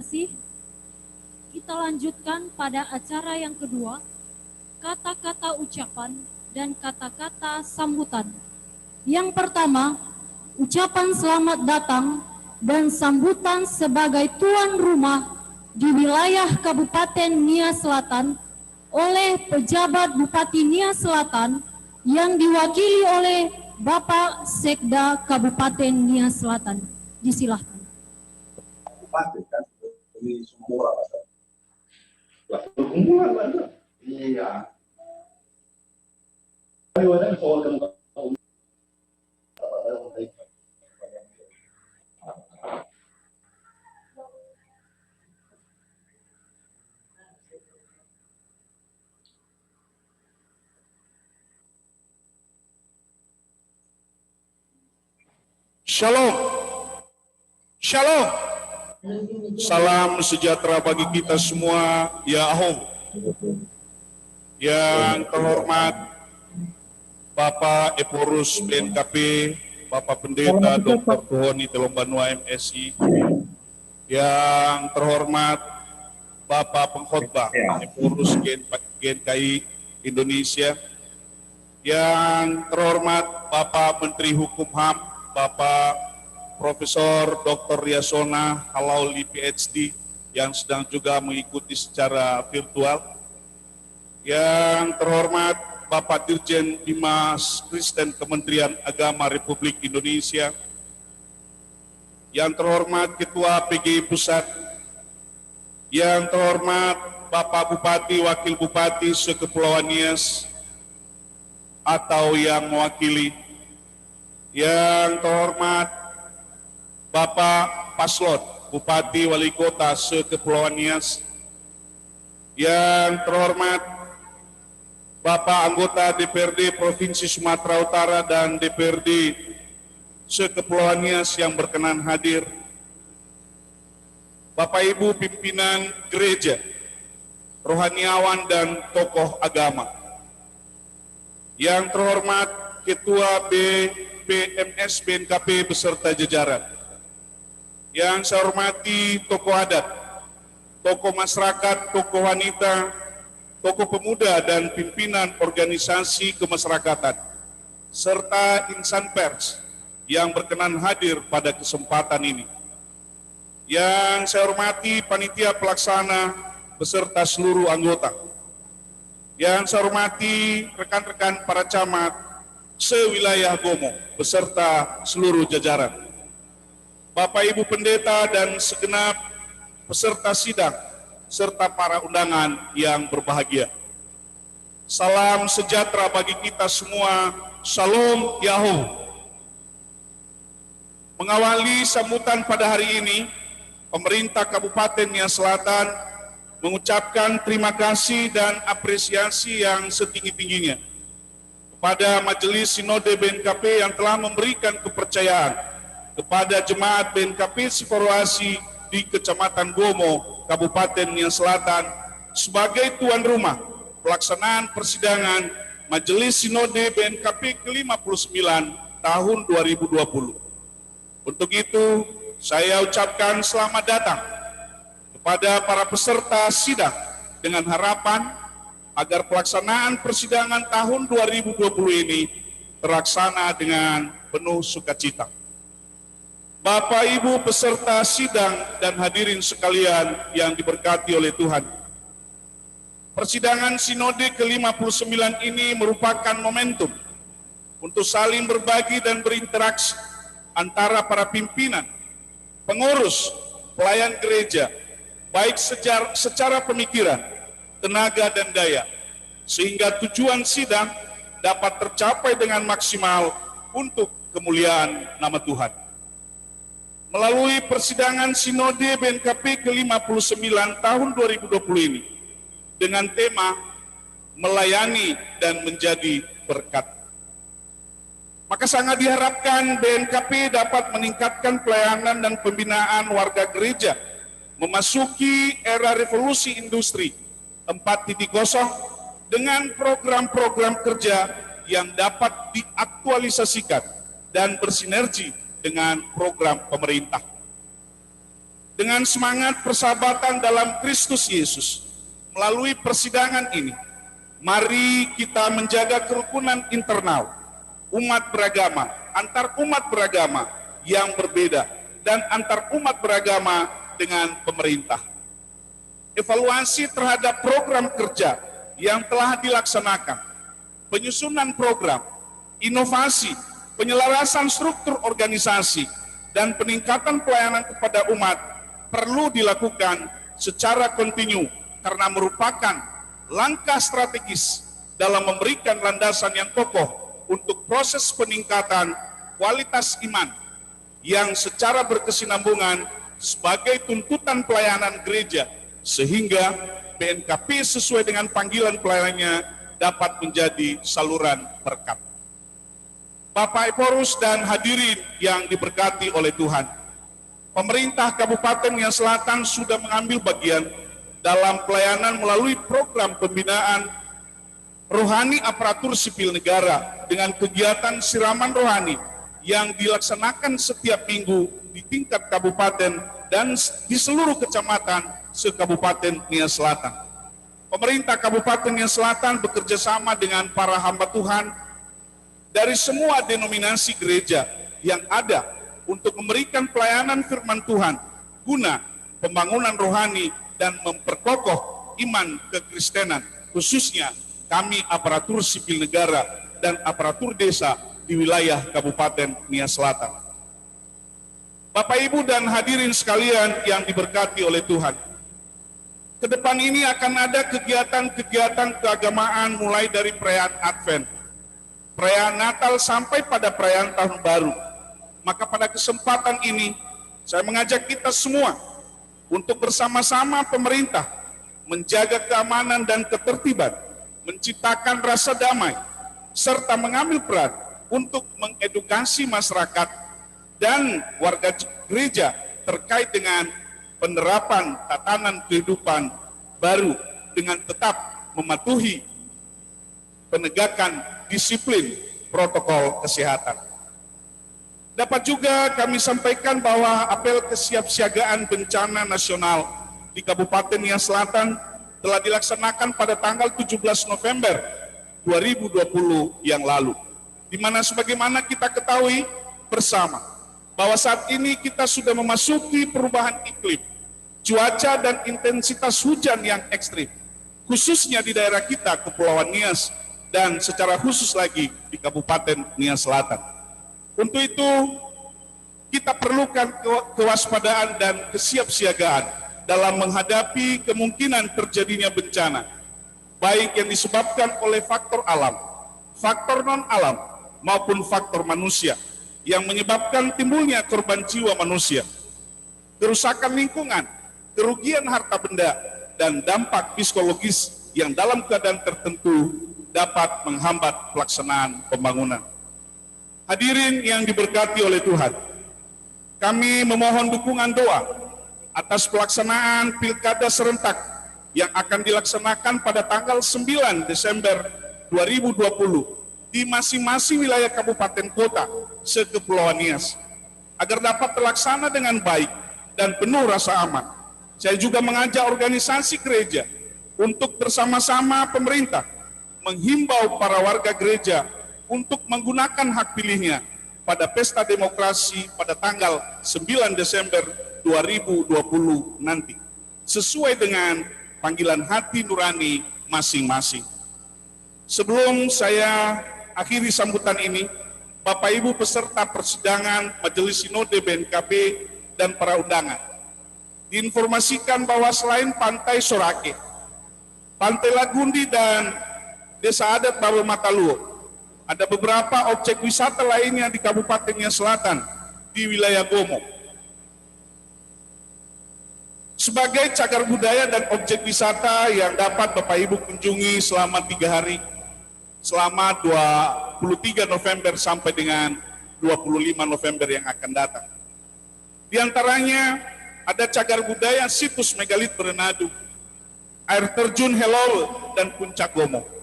kasih. Kita lanjutkan pada acara yang kedua, kata-kata ucapan dan kata-kata sambutan. Yang pertama, ucapan selamat datang dan sambutan sebagai tuan rumah di wilayah Kabupaten Nia Selatan oleh pejabat Bupati Nia Selatan yang diwakili oleh Bapak Sekda Kabupaten Nia Selatan. Disilahkan. Bupati kan ini semua lah kumpulan ada. Iya. Ada soal kamu. Shalom. Shalom. Salam sejahtera bagi kita semua, ya Ahom. Yang terhormat Bapak Eporus BNKP, Bapak Pendeta Dr. Tuhoni Telombanua MSI, yang terhormat Bapak Pengkhotbah Eporus GNKI Indonesia, yang terhormat Bapak Menteri Hukum HAM, Bapak Profesor Dr. Yasona Halauli PhD yang sedang juga mengikuti secara virtual, yang terhormat Bapak Dirjen Bimas Kristen Kementerian Agama Republik Indonesia, yang terhormat Ketua PGI Pusat, yang terhormat Bapak Bupati, Wakil Bupati Sekepulauan Nias atau yang mewakili, yang terhormat Bapak Paslon, Bupati Wali Kota Sekepulauan Nias, yang terhormat Bapak anggota DPRD Provinsi Sumatera Utara dan DPRD Sekepulauan Nias yang berkenan hadir, Bapak Ibu pimpinan gereja, rohaniawan dan tokoh agama, yang terhormat Ketua BPMS BNKP beserta jajaran, yang saya hormati tokoh adat, tokoh masyarakat, tokoh wanita, tokoh pemuda dan pimpinan organisasi kemasyarakatan, serta insan pers yang berkenan hadir pada kesempatan ini. Yang saya hormati panitia pelaksana beserta seluruh anggota. Yang saya hormati rekan-rekan para camat sewilayah Gomo beserta seluruh jajaran. Bapak Ibu Pendeta dan segenap peserta sidang serta para undangan yang berbahagia. Salam sejahtera bagi kita semua. Shalom Yahoo. Mengawali sambutan pada hari ini, pemerintah Kabupaten Nia Selatan mengucapkan terima kasih dan apresiasi yang setinggi-tingginya kepada Majelis Sinode BNKP yang telah memberikan kepercayaan kepada jemaat BNKP Siforowasi di Kecamatan Gomo, Kabupaten Nia Selatan sebagai tuan rumah pelaksanaan persidangan Majelis Sinode BNKP ke-59 tahun 2020. Untuk itu, saya ucapkan selamat datang kepada para peserta sidang dengan harapan agar pelaksanaan persidangan tahun 2020 ini terlaksana dengan penuh sukacita. Bapak Ibu peserta sidang dan hadirin sekalian yang diberkati oleh Tuhan. Persidangan Sinode ke-59 ini merupakan momentum untuk saling berbagi dan berinteraksi antara para pimpinan, pengurus, pelayan gereja, baik secara pemikiran, tenaga dan daya, sehingga tujuan sidang dapat tercapai dengan maksimal untuk kemuliaan nama Tuhan. Melalui persidangan Sinode BNKP ke-59 tahun 2020 ini, dengan tema melayani dan menjadi berkat, maka sangat diharapkan BNKP dapat meningkatkan pelayanan dan pembinaan warga gereja memasuki era revolusi industri 4.0 dengan program-program kerja yang dapat diaktualisasikan dan bersinergi dengan program pemerintah. Dengan semangat persahabatan dalam Kristus Yesus, melalui persidangan ini, mari kita menjaga kerukunan internal umat beragama, antar umat beragama yang berbeda, dan antar umat beragama dengan pemerintah. Evaluasi terhadap program kerja yang telah dilaksanakan, penyusunan program, inovasi, penyelarasan struktur organisasi, dan peningkatan pelayanan kepada umat perlu dilakukan secara kontinu karena merupakan langkah strategis dalam memberikan landasan yang kokoh untuk proses peningkatan kualitas iman yang secara berkesinambungan sebagai tuntutan pelayanan gereja, sehingga BNKP sesuai dengan panggilan pelayanannya dapat menjadi saluran berkat. Bapak Eporus dan hadirin yang diberkati oleh Tuhan, pemerintah Kabupaten Nia Selatan sudah mengambil bagian dalam pelayanan melalui program pembinaan rohani aparatur sipil negara dengan kegiatan siraman rohani yang dilaksanakan setiap minggu di tingkat kabupaten dan di seluruh kecamatan se-Kabupaten Nia Selatan. Pemerintah Kabupaten Nia Selatan bekerja sama dengan para hamba Tuhan dari semua denominasi gereja yang ada untuk memberikan pelayanan firman Tuhan guna pembangunan rohani dan memperkokoh iman kekristenan, khususnya kami aparatur sipil negara dan aparatur desa di wilayah Kabupaten Nia Selatan. Bapak, Ibu, dan hadirin sekalian yang diberkati oleh Tuhan, ke depan ini akan ada kegiatan-kegiatan keagamaan mulai dari perayaan Advent, perayaan Natal sampai pada perayaan Tahun Baru. Maka pada kesempatan ini, saya mengajak kita semua untuk bersama-sama pemerintah menjaga keamanan dan ketertiban, menciptakan rasa damai, serta mengambil peran untuk mengedukasi masyarakat dan warga gereja terkait dengan penerapan tatanan kehidupan baru dengan tetap mematuhi penegakan disiplin protokol kesehatan. Dapat juga kami sampaikan bahwa apel kesiapsiagaan bencana nasional di Kabupaten Nia Selatan telah dilaksanakan pada tanggal 17 November 2020 yang lalu, di mana sebagaimana kita ketahui bersama bahwa saat ini kita sudah memasuki perubahan iklim, cuaca dan intensitas hujan yang ekstrim, khususnya di daerah kita, Kepulauan Nias, dan secara khusus lagi di Kabupaten Nia Selatan. Untuk itu, kita perlukan kewaspadaan dan kesiapsiagaan dalam menghadapi kemungkinan terjadinya bencana, baik yang disebabkan oleh faktor alam, faktor non-alam, maupun faktor manusia, yang menyebabkan timbulnya korban jiwa manusia, kerusakan lingkungan, kerugian harta benda, dan dampak psikologis yang dalam keadaan tertentu dapat menghambat pelaksanaan pembangunan. Hadirin yang diberkati oleh Tuhan, kami memohon dukungan doa atas pelaksanaan pilkada serentak yang akan dilaksanakan pada tanggal 9 Desember 2020 di masing-masing wilayah kabupaten kota se-Kepulauan Nias, agar dapat terlaksana dengan baik dan penuh rasa aman. Saya juga mengajak organisasi gereja untuk bersama-sama pemerintah menghimbau para warga gereja untuk menggunakan hak pilihnya pada pesta demokrasi pada tanggal 9 Desember 2020 nanti, sesuai dengan panggilan hati nurani masing-masing. Sebelum saya akhiri sambutan ini, Bapak Ibu peserta persidangan Majelis Sinode BNKP dan para undangan, diinformasikan bahwa selain Pantai Sorake, Pantai Lagundi, dan Desa Adat Baru Mataluo, ada beberapa objek wisata lainnya di Kabupaten Nia Selatan di wilayah Gomo. Sebagai cagar budaya dan objek wisata yang dapat Bapak Ibu kunjungi selama 3 hari, selama 23 November sampai dengan 25 November yang akan datang. Di antaranya ada cagar budaya situs megalit Berenadu, air terjun Helol, dan puncak Gomo.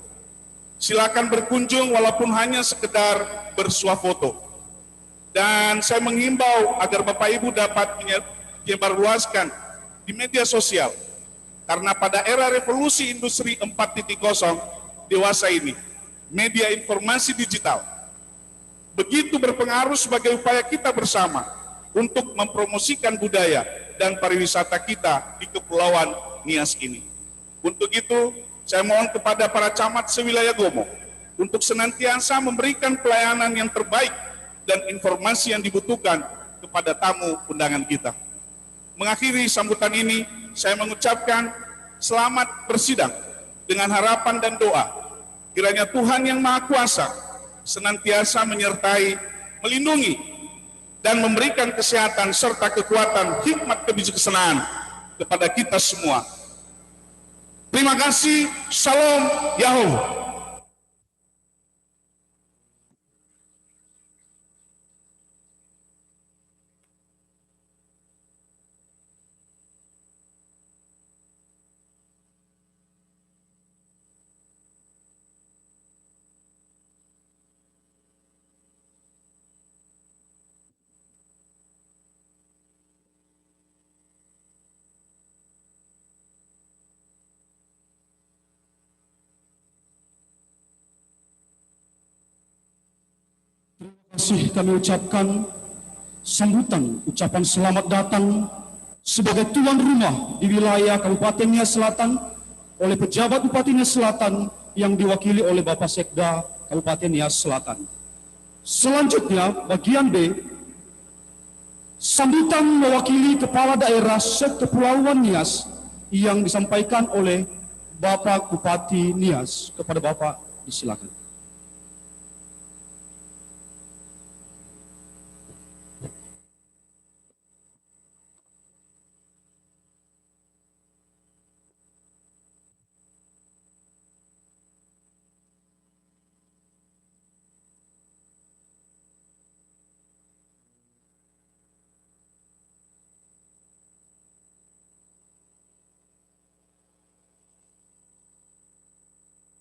Silakan berkunjung walaupun hanya sekedar bersuah foto. Dan saya menghimbau agar Bapak Ibu dapat disebarluaskan di media sosial. Karena pada era revolusi industri 4.0 dewasa ini, media informasi digital begitu berpengaruh sebagai upaya kita bersama untuk mempromosikan budaya dan pariwisata kita di Kepulauan Nias ini. Untuk itu, saya mohon kepada para camat sewilayah Gomo untuk senantiasa memberikan pelayanan yang terbaik dan informasi yang dibutuhkan kepada tamu undangan kita. Mengakhiri sambutan ini, saya mengucapkan selamat bersidang dengan harapan dan doa. Kiranya Tuhan Yang Maha Kuasa senantiasa menyertai, melindungi, dan memberikan kesehatan serta kekuatan hikmat kebijaksanaan kepada kita semua. Terima kasih. Shalom Yahweh. Terima kasih kami ucapkan sambutan ucapan selamat datang sebagai tuan rumah di wilayah Kabupaten Nias Selatan oleh pejabat Bupati Nias Selatan yang diwakili oleh Bapak Sekda Kabupaten Nias Selatan. Selanjutnya bagian B, sambutan mewakili Kepala Daerah Sekepulauan Nias yang disampaikan oleh Bapak Bupati Nias. Kepada Bapak disilakan.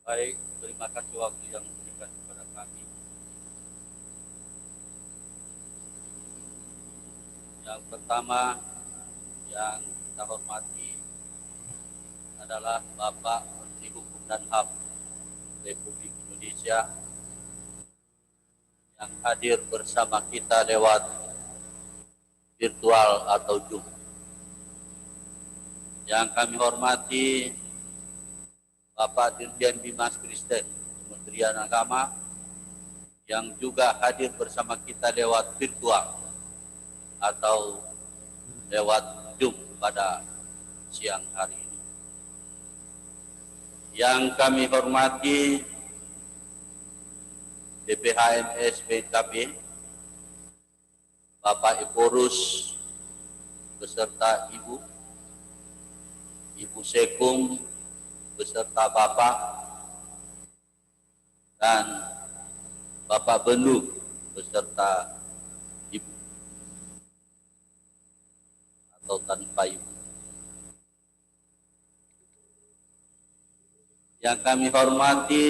Baik, terima kasih waktu yang diberikan kepada kami. Yang pertama yang kita hormati adalah Bapak Menteri Hukum dan HAM Republik Indonesia yang hadir bersama kita lewat virtual atau Zoom. Yang kami hormati Bapak Dirjen Bimas Kristen, Kementerian Agama, yang juga hadir bersama kita lewat virtual atau lewat Zoom pada siang hari ini. Yang kami hormati BPHMS BNKB, Bapak Eporus beserta Ibu Sekung beserta Bapak, dan Bapak Benu beserta Ibu atau tanpa Ibu. Yang kami hormati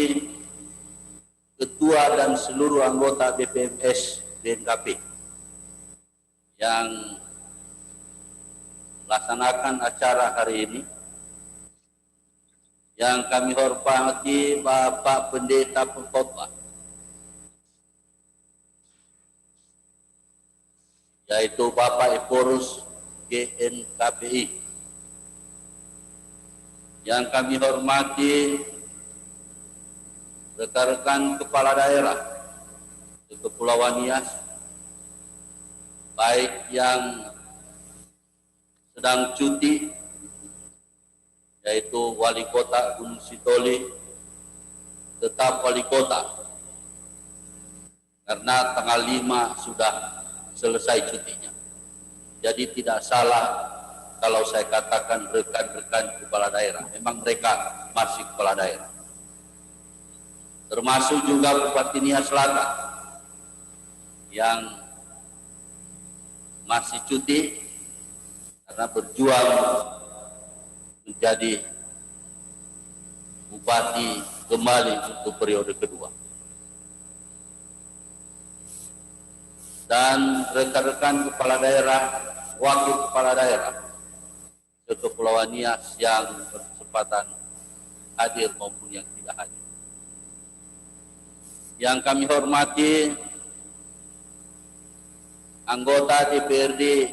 Ketua dan seluruh anggota BPMS BNKB yang melaksanakan acara hari ini. Yang kami hormati Bapak Pendeta Pengkhotbah, yaitu Bapak Eporus GNKPI. Yang kami hormati rekan-rekan kepala daerah di Kepulauan Nias, baik yang sedang cuti, yaitu Wali Kota Gunung Sitoli tetap Wali Kota karena tanggal 5 sudah selesai cutinya. Jadi tidak salah kalau saya katakan rekan-rekan kepala daerah, memang mereka masih kepala daerah. Termasuk juga Bupati Nias Selatan yang masih cuti karena berjuang menjadi bupati kembali untuk periode kedua. Dan rekan-rekan kepala daerah wakil kepala daerah Kepulauan Nias yang berkesempatan hadir maupun yang tidak hadir. Yang kami hormati anggota DPRD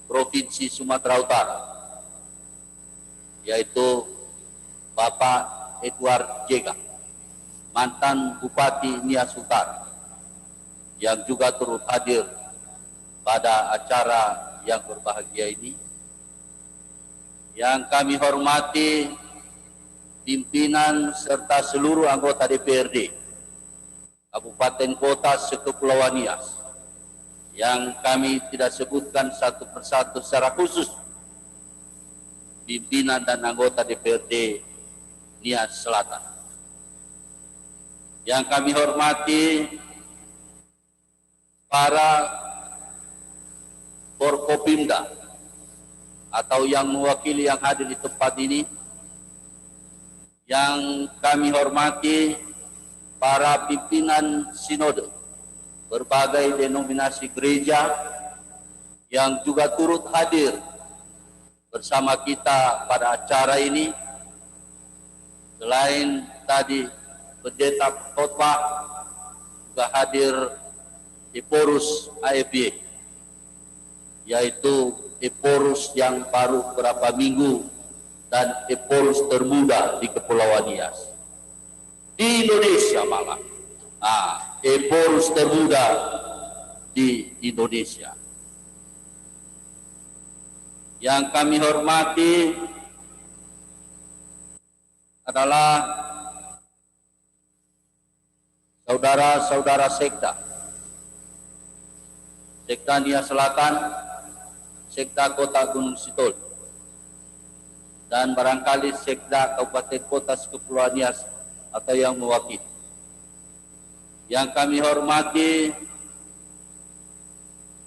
Provinsi Sumatera Utara, yaitu Bapak Edward Jega, mantan Bupati Nias Utara, yang juga turut hadir pada acara yang berbahagia ini. Yang kami hormati pimpinan serta seluruh anggota DPRD Kabupaten Kota Sekepulauan Nias, yang kami tidak sebutkan satu persatu secara khusus, pimpinan dan anggota DPRD Nias Selatan. Yang kami hormati para Forkopimda atau yang mewakili yang hadir di tempat ini. Yang kami hormati para pimpinan sinode berbagai denominasi gereja yang juga turut hadir bersama kita pada acara ini. Selain tadi pendeta khotbah, juga hadir Eporus AFY, yaitu Eporus yang baru beberapa minggu dan Eporus termuda di Kepulauan Nias, di Indonesia malah. Eporus termuda di Indonesia. Yang kami hormati adalah saudara-saudara Sekda Nias Selatan, Sekda Kota Gunung Situl, dan barangkali Sekda Kabupaten Kota Kepulauan Nias atau yang mewakili. Yang kami hormati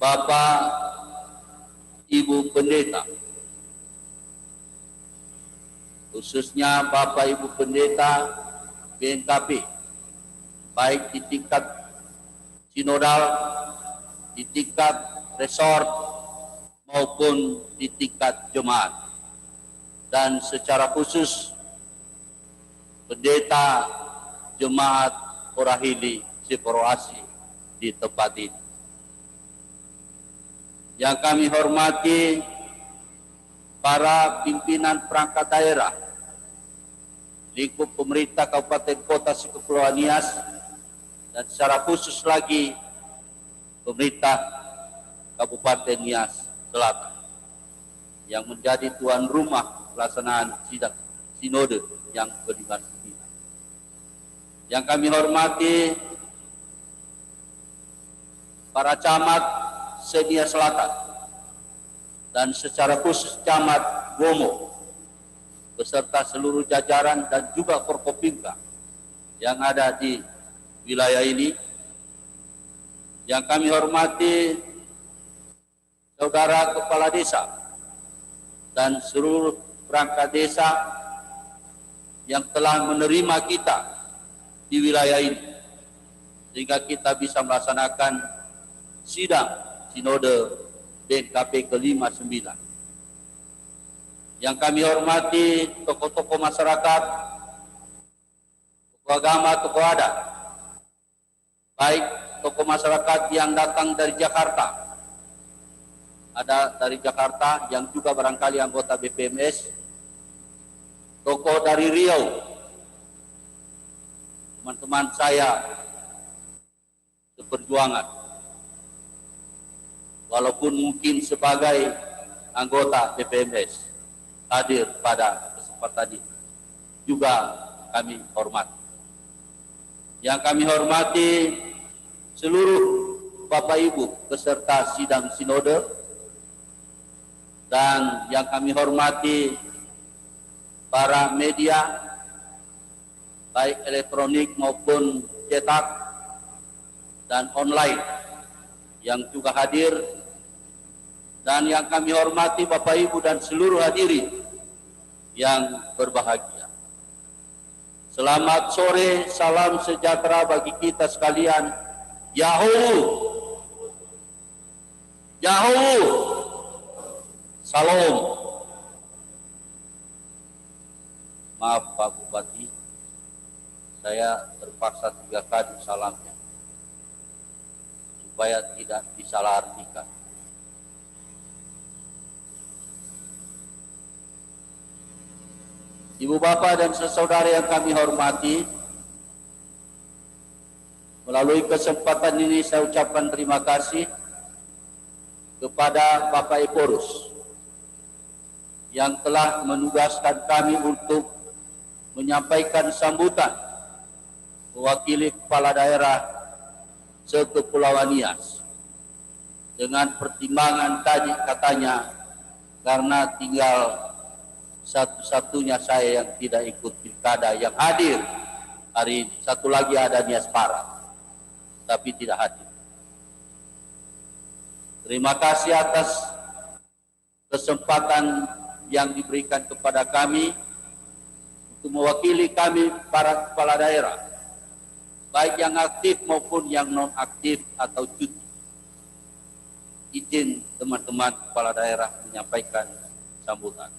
Bapak Ibu Pendeta, khususnya Bapak Ibu Pendeta BNKP, baik di tingkat sinodal, di tingkat resort, maupun di tingkat jemaat, dan secara khusus pendeta jemaat Orahili Separoasi di tempat ini. Yang kami hormati para pimpinan perangkat daerah lingkup pemerintah Kabupaten Kota Kepulauan Nias, dan secara khusus lagi pemerintah Kabupaten Nias Selatan yang menjadi tuan rumah pelaksanaan sidang sinode yang ke-59. Yang kami hormati para camat se-Nias Selatan dan secara khusus camat Gomo beserta seluruh jajaran dan juga Forkopimda yang ada di wilayah ini. Yang kami hormati saudara kepala desa dan seluruh perangkat desa yang telah menerima kita di wilayah ini, sehingga kita bisa melaksanakan sidang sinode BNKP ke-59. Yang kami hormati tokoh-tokoh masyarakat, tokoh agama, tokoh adat, baik tokoh masyarakat yang datang dari Jakarta, ada dari Jakarta yang juga barangkali anggota BPMS, tokoh dari Riau, teman-teman saya seperjuangan, walaupun mungkin sebagai anggota BPMS hadir pada kesempatan ini, juga kami hormati. Yang kami hormati seluruh Bapak Ibu peserta sidang sinode, dan yang kami hormati para media baik elektronik maupun cetak dan online yang juga hadir, dan yang kami hormati Bapak Ibu dan seluruh hadirin yang berbahagia. Selamat sore, salam sejahtera bagi kita sekalian. Yahoo! Yahoo! Salam. Maaf Pak Bupati, saya terpaksa 3 kali salamnya supaya tidak disalahartikan. Ibu bapak dan saudara yang kami hormati, melalui kesempatan ini saya ucapkan terima kasih kepada Bapak Eporus yang telah menugaskan kami untuk menyampaikan sambutan mewakili kepala daerah se-Kepulauan Nias dengan pertimbangan tadi katanya karena tinggal satu-satunya saya yang tidak ikut pilkada yang hadir hari ini. Satu lagi ada Nias Barat tapi tidak hadir. Terima kasih atas kesempatan yang diberikan kepada kami untuk mewakili kami para kepala daerah, baik yang aktif maupun yang non aktif atau cuti. Izin teman-teman kepala daerah menyampaikan sambutan.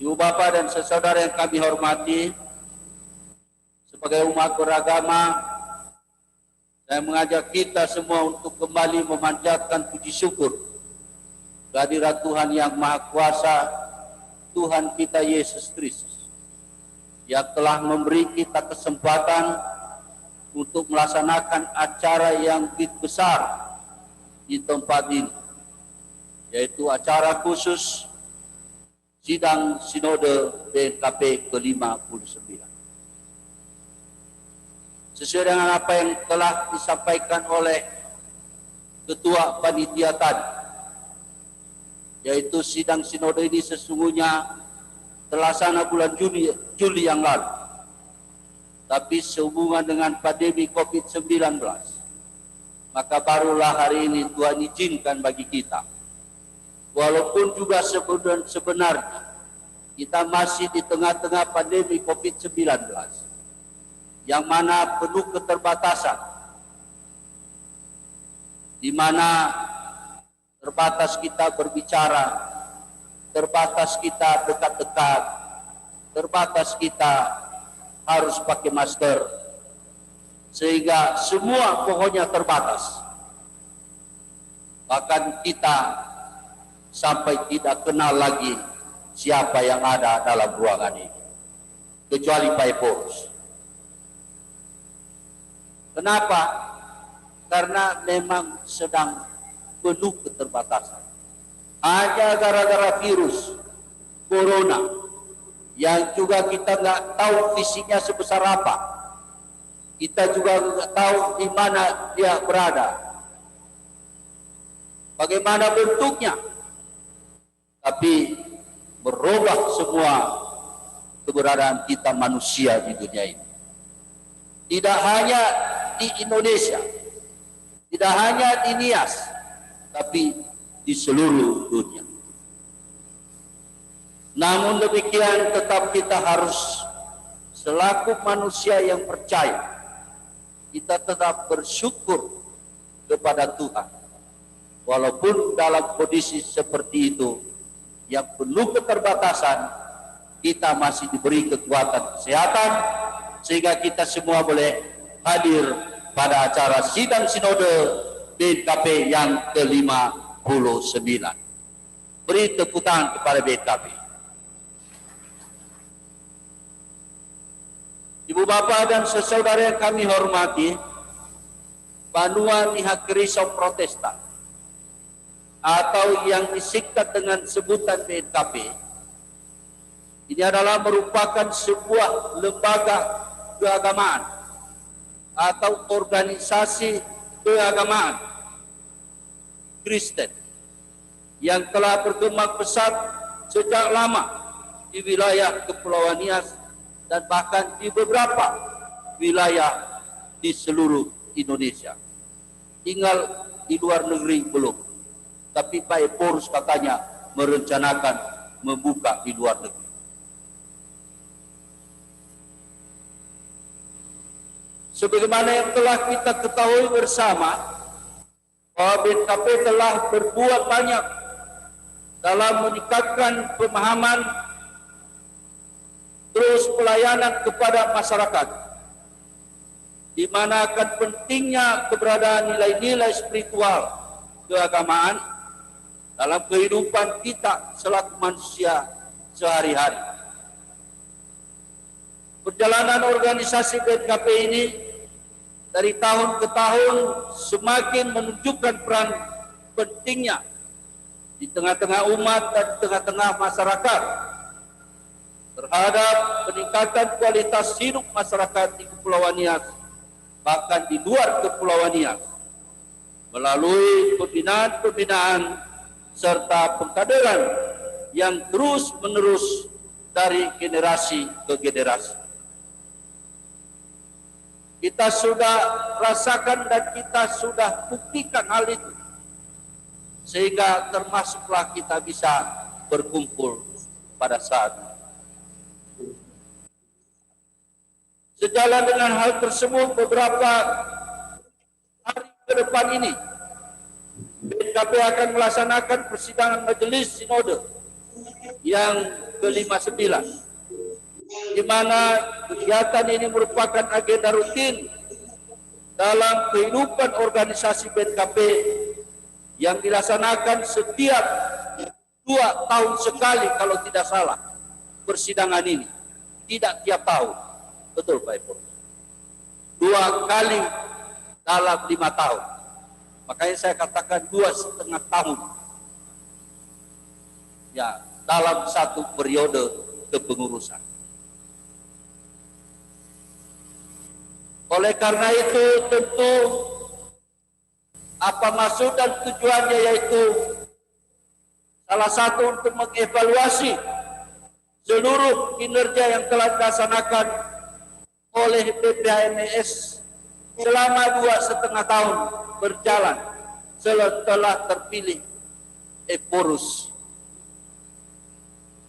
Ibu bapak dan saudara yang kami hormati, sebagai umat beragama, saya mengajak kita semua untuk kembali memanjatkan puji syukur kehadirat Tuhan yang Maha Kuasa, Tuhan kita Yesus Kristus, yang telah memberi kita kesempatan untuk melaksanakan acara yang besar di tempat ini, yaitu acara khusus Sidang Sinode BNKP ke-59. Sesuai dengan apa yang telah disampaikan oleh Ketua Panitia tadi, yaitu sidang sinode ini sesungguhnya terlaksana bulan Juli yang lalu. Tapi sehubungan dengan pandemi COVID-19, maka barulah hari ini Tuhan izinkan bagi kita. Walaupun juga sebenarnya kita masih di tengah-tengah pandemi COVID-19, yang mana penuh keterbatasan, di mana terbatas kita berbicara, terbatas kita dekat-dekat, terbatas kita harus pakai masker, sehingga semua pokoknya terbatas. Bahkan kita sampai tidak kenal lagi siapa yang ada dalam ruangan ini, kecuali Pak Eporus. Kenapa? Karena memang sedang penuh keterbatasan. Hanya gara-gara virus corona yang juga kita nggak tahu fisiknya sebesar apa, kita juga nggak tahu di mana dia berada, bagaimana bentuknya, tapi merubah semua keberadaan kita manusia di dunia ini. Tidak hanya di Indonesia, tidak hanya di Nias, tapi di seluruh dunia. Namun demikian tetap kita harus selaku manusia yang percaya, kita tetap bersyukur kepada Tuhan. Walaupun dalam kondisi seperti itu yang penuh keterbatasan, kita masih diberi kekuatan kesehatan sehingga kita semua boleh hadir pada acara sidang sinode BNKP yang ke-59. Beri tepuk tangan kepada BNKP. Ibu bapak dan saudara yang kami hormati, Banua Nihak Risau Protestan atau yang disingkat dengan sebutan BNKP ini adalah merupakan sebuah lembaga keagamaan atau organisasi keagamaan Kristen yang telah berkembang pesat sejak lama di wilayah Kepulauan Nias dan bahkan di beberapa wilayah di seluruh Indonesia. Tinggal di luar negeri belum, tapi Pak Eporus katanya merencanakan membuka di luar negeri. Sebagaimana yang telah kita ketahui bersama, bahwa BNKP telah berbuat banyak dalam meningkatkan pemahaman terus pelayanan kepada masyarakat, di mana akan pentingnya keberadaan nilai-nilai spiritual keagamaan dalam kehidupan kita selaku manusia sehari-hari. Perjalanan organisasi BNKP ini dari tahun ke tahun semakin menunjukkan peran pentingnya di tengah-tengah umat dan di tengah-tengah masyarakat terhadap peningkatan kualitas hidup masyarakat di Kepulauan Nias, bahkan di luar Kepulauan Nias, melalui pembinaan-pembinaan serta pengkaderan yang terus-menerus dari generasi ke generasi. Kita sudah rasakan dan kita sudah buktikan hal itu, sehingga termasuklah kita bisa berkumpul pada saat ini. Sejalan dengan hal tersebut, beberapa hari ke depan ini BNKP akan melaksanakan persidangan Majelis Sinode yang ke-59, di mana kegiatan ini merupakan agenda rutin dalam kehidupan organisasi BNKP yang dilaksanakan setiap 2 tahun sekali kalau tidak salah. Persidangan ini tidak tiap tahun, betul Pak Ibu, 2 kali dalam 5 tahun. Makanya saya katakan 2,5 tahun ya dalam satu periode kepengurusan. Oleh karena itu tentu apa maksud dan tujuannya, yaitu salah satu untuk mengevaluasi seluruh kinerja yang telah dilaksanakan oleh BPHMS selama 2,5 tahun berjalan setelah terpilih Eporus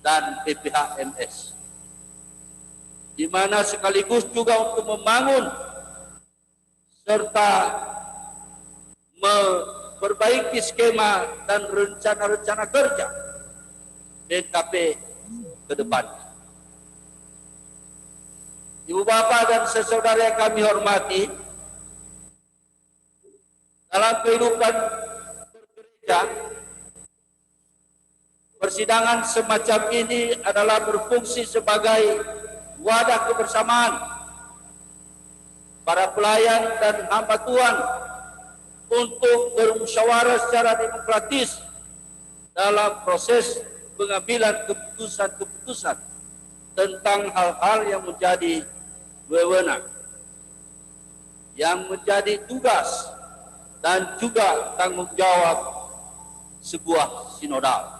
dan BPHMS, di mana sekaligus juga untuk membangun serta memperbaiki skema dan rencana-rencana kerja BNKP ke depan. Ibu bapak dan saudara yang kami hormati, dalam kehidupan bergereja, persidangan semacam ini adalah berfungsi sebagai wadah kebersamaan para pelayan dan hamba Tuhan untuk bermusyawarah secara demokratis dalam proses pengambilan keputusan-keputusan tentang hal-hal yang menjadi wewenang, yang menjadi tugas dan juga tanggung jawab sebuah sinodal.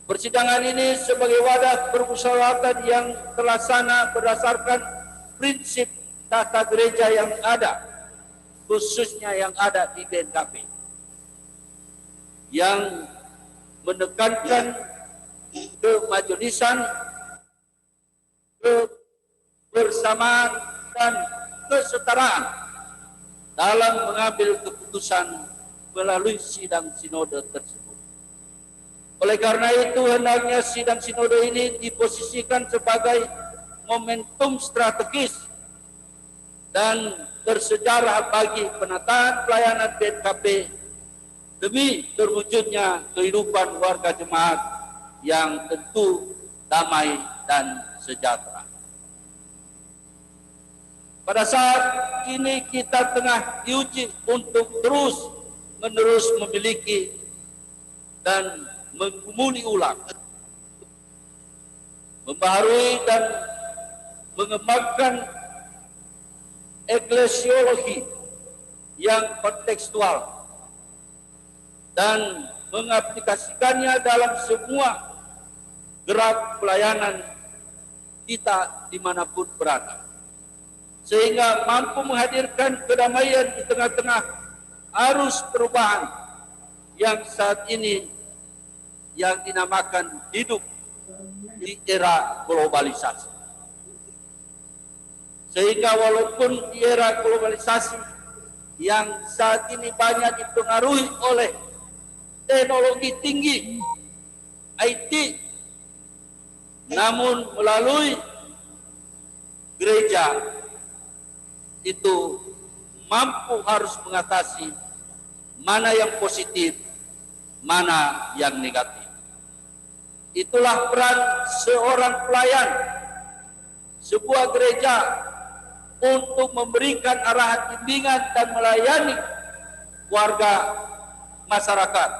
Persidangan ini sebagai wadah permusyawaratan yang terlaksana berdasarkan prinsip tata gereja yang ada, khususnya yang ada di BNKP, yang menekankan kemajelisan, kebersamaan, dan kesetaraan dalam mengambil keputusan melalui sidang sinode tersebut. Oleh karena itu, hendaknya sidang sinode ini diposisikan sebagai momentum strategis dan bersejarah bagi penataan pelayanan BNKP demi terwujudnya kehidupan warga jemaat yang tentu damai dan sejahtera. Pada saat ini kita tengah diuji untuk terus-menerus memiliki dan menggumuli ulang, membaharui dan mengembangkan eklesiologi yang kontekstual dan mengaplikasikannya dalam semua gerak pelayanan kita dimanapun berada, sehingga mampu menghadirkan kedamaian di tengah-tengah arus perubahan yang saat ini yang dinamakan hidup di era globalisasi. Sehingga walaupun di era globalisasi yang saat ini banyak dipengaruhi oleh teknologi tinggi, IT, namun melalui gereja itu mampu harus mengatasi mana yang positif, mana yang negatif. Itulah peran seorang pelayan sebuah gereja untuk memberikan arahan bimbingan dan melayani warga masyarakat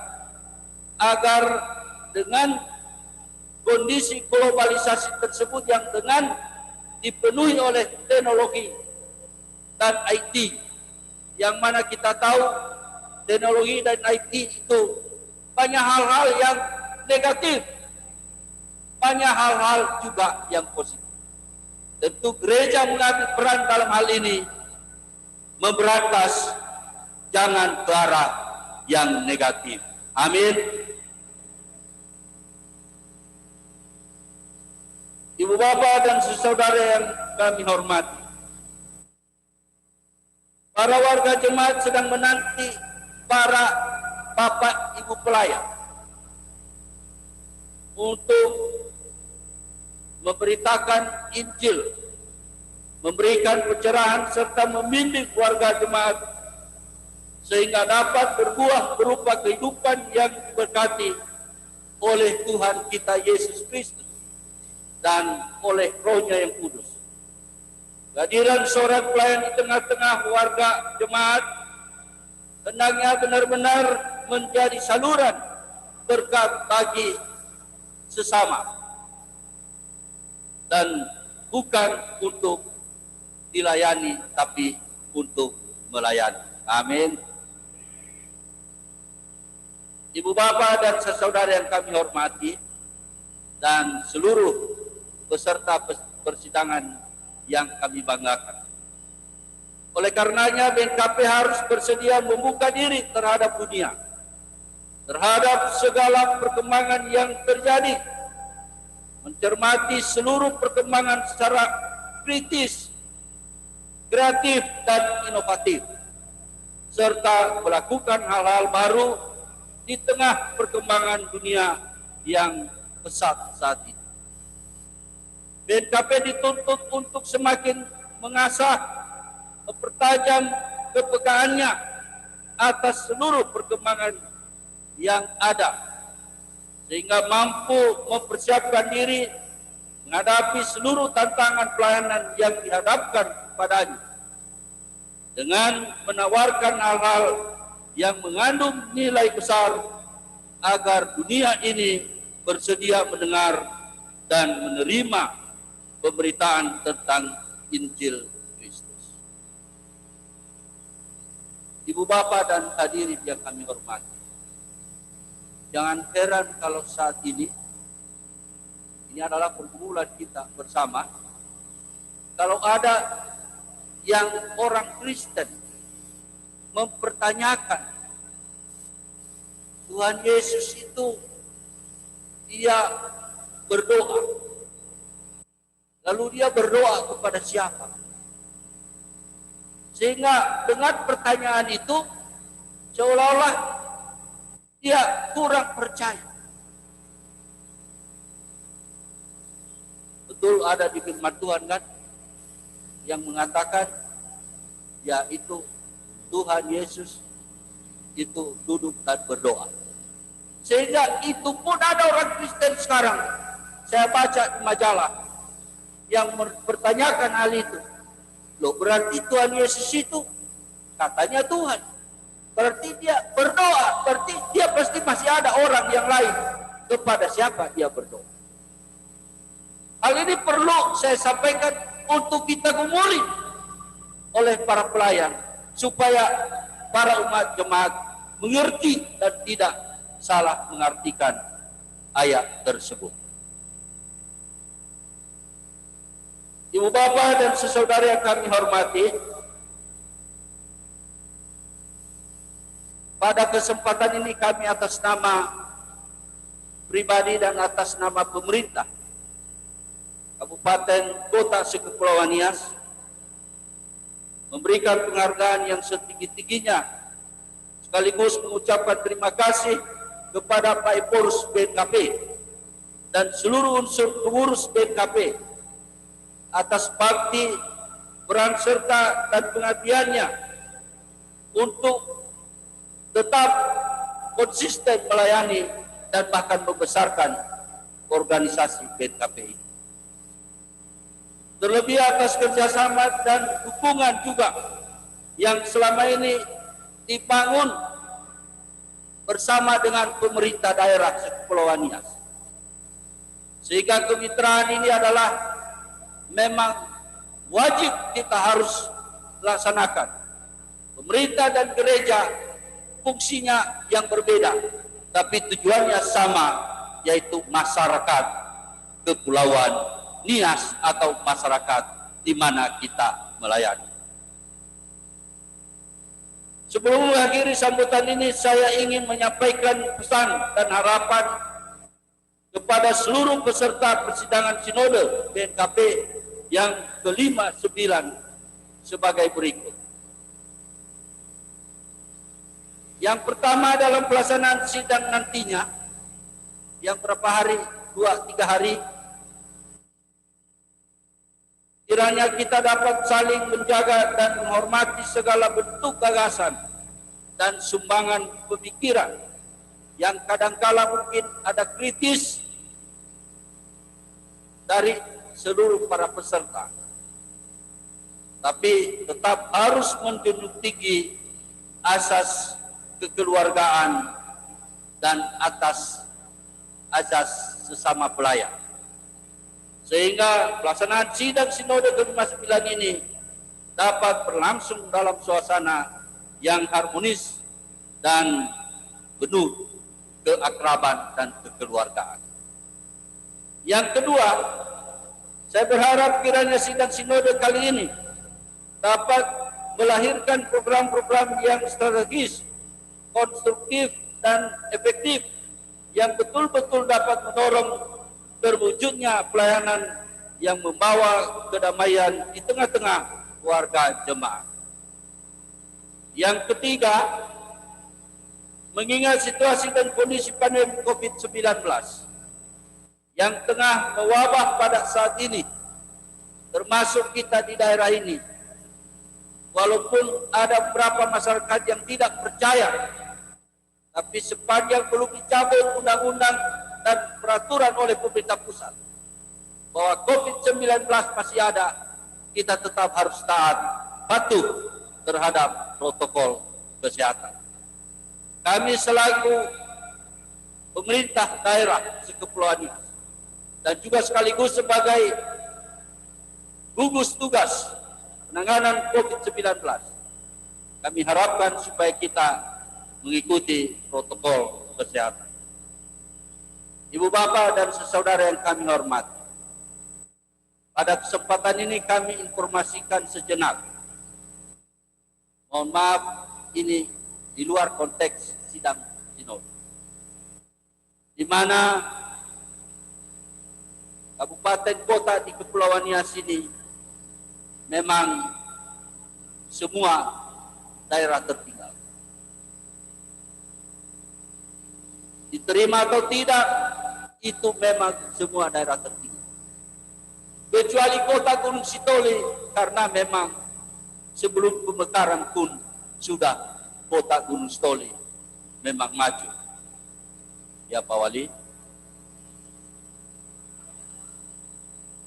agar dengan kondisi globalisasi tersebut yang dengan dipenuhi oleh teknologi dan IT, yang mana kita tahu teknologi dan IT itu banyak hal-hal yang negatif, banyak hal-hal juga yang positif. Tentu gereja mengambil peran dalam hal ini, memberantas jangan ke arah yang negatif. Amin. Ibu bapak dan saudara yang kami hormati, para warga jemaat sedang menanti para bapak ibu pelayan untuk memberitakan Injil, memberikan pencerahan serta membimbing warga jemaat sehingga dapat berbuah berupa kehidupan yang diberkati oleh Tuhan kita Yesus Kristus dan oleh Roh-Nya yang kudus. Kehadiran seorang pelayan di tengah-tengah warga jemaat hendaknya benar-benar menjadi saluran berkat bagi sesama dan bukan untuk dilayani tapi untuk melayani. Amin. Ibu bapak dan saudara yang kami hormati dan seluruh peserta persidangan yang kami banggakan. Oleh karenanya BNKP harus bersedia membuka diri terhadap dunia, terhadap segala perkembangan yang terjadi, mencermati seluruh perkembangan secara kritis, kreatif, dan inovatif, serta melakukan hal-hal baru di tengah perkembangan dunia yang pesat saat ini. BNKP dituntut untuk semakin mengasah, mempertajam kepekaannya atas seluruh perkembangan yang ada, sehingga mampu mempersiapkan diri menghadapi seluruh tantangan pelayanan yang dihadapkan kepadanya, dengan menawarkan hal-hal yang mengandung nilai besar agar dunia ini bersedia mendengar dan menerima pemberitaan tentang Injil Kristus. Ibu bapak dan hadirin yang kami hormati, jangan heran kalau saat ini adalah pergumulan kita bersama. Kalau ada yang orang Kristen mempertanyakan Tuhan Yesus itu dia berdoa, lalu dia berdoa kepada siapa? Sehingga dengan pertanyaan itu seolah-olah dia kurang percaya. Betul ada di firman Tuhan kan yang mengatakan yaitu Tuhan Yesus itu duduk dan berdoa. Sehingga itu pun ada orang Kristen sekarang, saya baca di majalah, yang mempertanyakan hal itu. Loh, berarti Tuhan Yesus itu katanya Tuhan, berarti dia berdoa, berarti dia pasti masih ada orang yang lain. Kepada siapa dia berdoa? Hal ini perlu saya sampaikan untuk kita gumuli oleh para pelayan, supaya para umat jemaat mengerti dan tidak salah mengartikan ayat tersebut. Ibu bapak dan saudara yang kami hormati, pada kesempatan ini kami atas nama pribadi dan atas nama pemerintah Kabupaten Kota Sekepulauan Nias memberikan penghargaan yang setinggi-tingginya, sekaligus mengucapkan terima kasih kepada Pak Epurus BNKP dan seluruh unsur pengurus BNKP atas bakti, peran serta dan pengabdiannya untuk tetap konsisten melayani dan bahkan membesarkan organisasi BNKP. Terlebih atas kerjasama dan dukungan juga yang selama ini dibangun bersama dengan pemerintah daerah Kepulauan Nias. Sehingga kemitraan ini adalah memang wajib kita harus laksanakan. Pemerintah dan gereja fungsinya yang berbeda, tapi tujuannya sama, yaitu masyarakat Kepulauan Nias atau masyarakat di mana kita melayani. Sebelum mengakhiri sambutan ini, saya ingin menyampaikan pesan dan harapan kepada seluruh peserta persidangan Sinode BNKP yang ke-59 sebagai berikut. Yang pertama, dalam pelaksanaan sidang nantinya, yang berapa hari, 2-3 hari, kiranya kita dapat saling menjaga dan menghormati segala bentuk gagasan dan sumbangan pemikiran yang kadangkala mungkin ada kritis dari seluruh para peserta. Tapi tetap harus menjunjung tinggi asas kekeluargaan dan atas azas sesama pelayan. Sehingga pelaksanaan sidang Sinode ke-59 ini dapat berlangsung dalam suasana yang harmonis dan penuh keakraban dan kekeluargaan. Yang kedua, saya berharap kiranya sidang Sinode kali ini dapat melahirkan program-program yang strategis, konstruktif, dan efektif yang betul-betul dapat mendorong terwujudnya pelayanan yang membawa kedamaian di tengah-tengah warga jemaat. Yang ketiga, mengingat situasi dan kondisi pandemi COVID-19 yang tengah mewabah pada saat ini, termasuk kita di daerah ini, walaupun ada beberapa masyarakat yang tidak percaya, tapi sepanjang belum dicabut undang-undang dan peraturan oleh pemerintah pusat bahwa COVID-19 masih ada, kita tetap harus taat, patuh terhadap protokol kesehatan. Kami selaku pemerintah daerah Kepulauan Nias dan juga sekaligus sebagai gugus tugas penanganan COVID-19, kami harapkan supaya kita mengikuti protokol kesehatan. Ibu bapak dan saudara yang kami hormati, pada kesempatan ini kami informasikan sejenak. Mohon maaf, ini di luar konteks sidang Sinode, di mana kabupaten kota di Kepulauan Nias ini memang semua daerah tertinggal. Diterima atau tidak, itu memang semua daerah tertinggal. Kecuali kota Gunung Sitoli, karena memang sebelum pemekaran pun sudah kota Gunung Sitoli memang maju. Ya Pak Wali.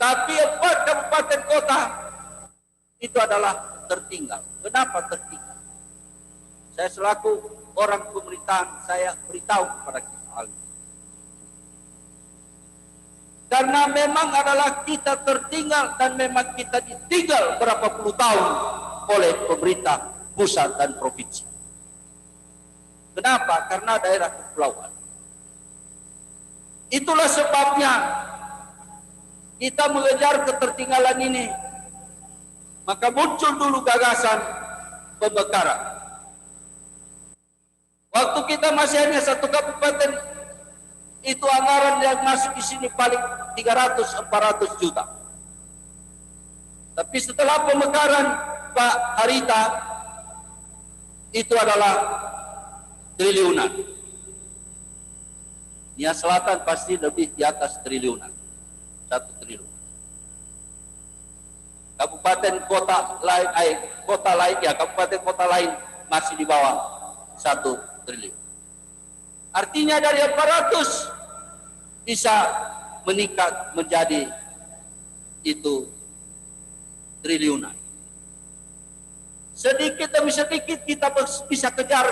Tapi 4 kabupaten kota itu adalah tertinggal. Kenapa tertinggal? Saya selaku orang pemerintahan, saya beritahu kepada kita hal ini. Karena memang adalah kita tertinggal dan memang kita ditinggal berapa puluh tahun oleh pemerintah pusat dan provinsi. Kenapa? Karena daerah kepulauan. Itulah sebabnya kita mengejar ketertinggalan ini. Maka muncul dulu gagasan pemekaran. Waktu kita masih hanya 1 kabupaten, itu anggaran yang masuk di sini paling 300-400 juta. Tapi setelah pemekaran, Pak Harita itu adalah triliunan. Nias Selatan pasti lebih di atas triliunan, 1 triliun. Kabupaten kota lain ya, kabupaten kota lain masih di bawah 1 triliun. Artinya dari 400 bisa meningkat menjadi itu triliunan. Sedikit demi sedikit kita bisa kejar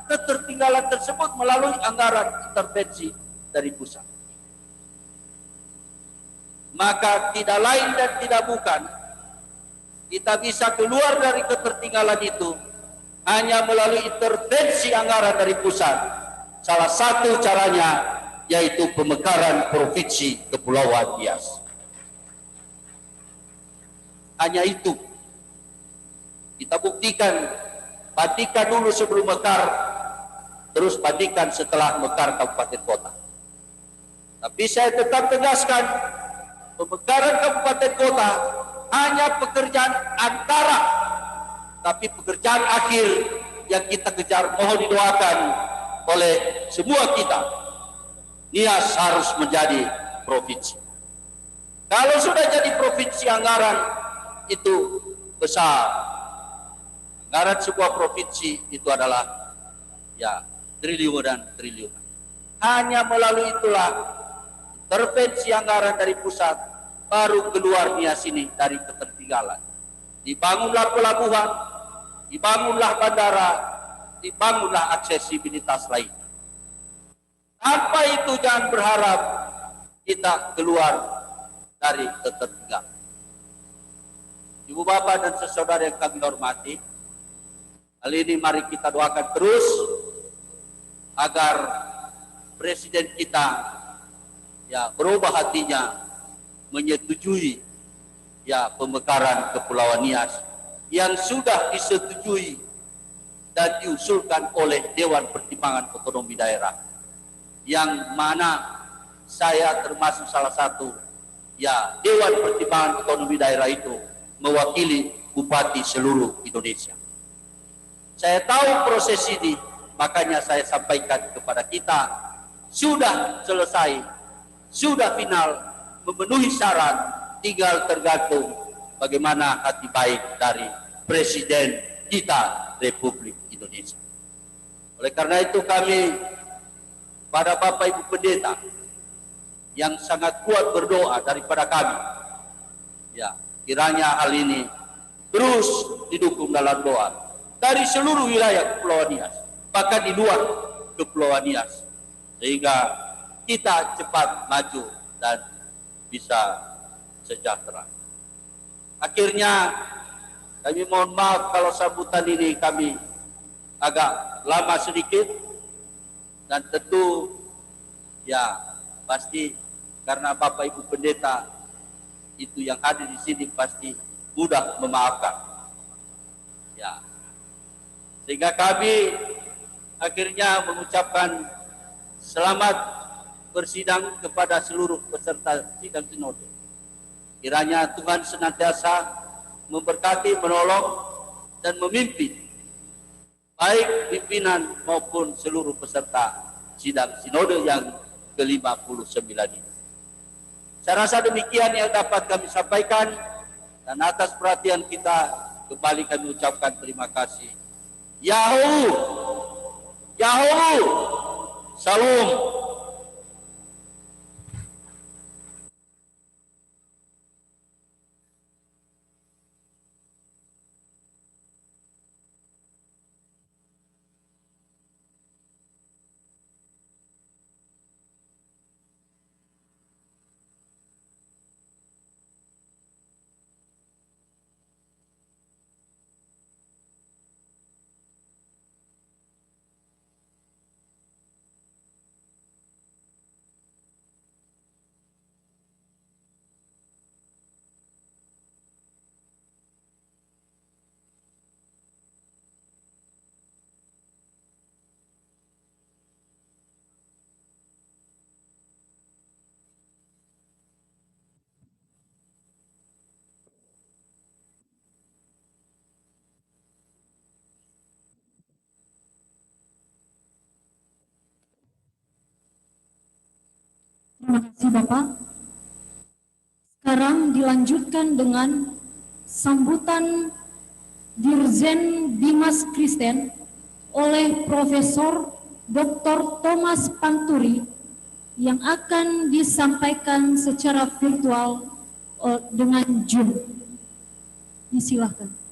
ketertinggalan tersebut melalui anggaran intervensi dari pusat. Maka tidak lain dan tidak bukan kita bisa keluar dari ketertinggalan itu hanya melalui intervensi anggaran dari pusat. Salah satu caranya yaitu pemekaran Provinsi Kepulauan Nias. Hanya itu. Kita buktikan, bandingkan dulu sebelum mekar, terus bandingkan setelah mekar kabupaten kota. Tapi saya tetap tegaskan, pemekaran kabupaten kota hanya pekerjaan antara, tapi pekerjaan akhir yang kita kejar. Mohon didoakan oleh semua kita, Nias harus menjadi provinsi. Kalau sudah jadi provinsi, anggaran itu besar. Anggaran sebuah provinsi itu adalah ya triliun dan triliun. Hanya melalui itulah intervensi anggaran dari pusat baru keluar Nias ini dari ketertinggalan. Dibangunlah pelabuhan, dibangunlah bandara, dibangunlah aksesibilitas lain. Tanpa itu jangan berharap kita keluar dari ketertinggalan. Ibu bapak dan saudara yang kami hormati, kali ini mari kita doakan terus agar presiden kita ya berubah hatinya menyetujui ya pemekaran Kepulauan Nias yang sudah disetujui dan diusulkan oleh Dewan Pertimbangan Otonomi Daerah, yang mana saya termasuk salah satu ya Dewan Pertimbangan Otonomi Daerah itu mewakili bupati seluruh Indonesia. Saya tahu proses ini, makanya saya sampaikan kepada kita, sudah selesai, sudah final, memenuhi syarat, tinggal tergantung bagaimana hati baik dari Presiden kita Republik Indonesia. Oleh karena itu kami pada Bapak Ibu Pendeta yang sangat kuat berdoa daripada kami, ya kiranya hal ini terus didukung dalam doa dari seluruh wilayah Kepulauan Nias, bahkan di luar Kepulauan Nias, sehingga kita cepat maju dan bisa sejahtera. Akhirnya kami mohon maaf kalau sambutan ini kami agak lama sedikit, dan tentu ya pasti karena Bapak Ibu Pendeta itu yang hadir di sini pasti mudah memaafkan. Ya. Sehingga kami akhirnya mengucapkan selamat bersidang kepada seluruh peserta sidang sinode. Kiranya Tuhan senantiasa memberkati, menolong, dan memimpin baik pimpinan maupun seluruh peserta sidang sinode yang ke-59 ini. Saya rasa demikian yang dapat kami sampaikan, dan atas perhatian kita kembali kami ucapkan terima kasih. Yahoo! Yahoo! Salam! Terima kasih Bapak. Sekarang dilanjutkan dengan sambutan Dirjen Bimas Kristen oleh Profesor Dr. Thomas Panturi yang akan disampaikan secara virtual dengan Zoom. Silakan.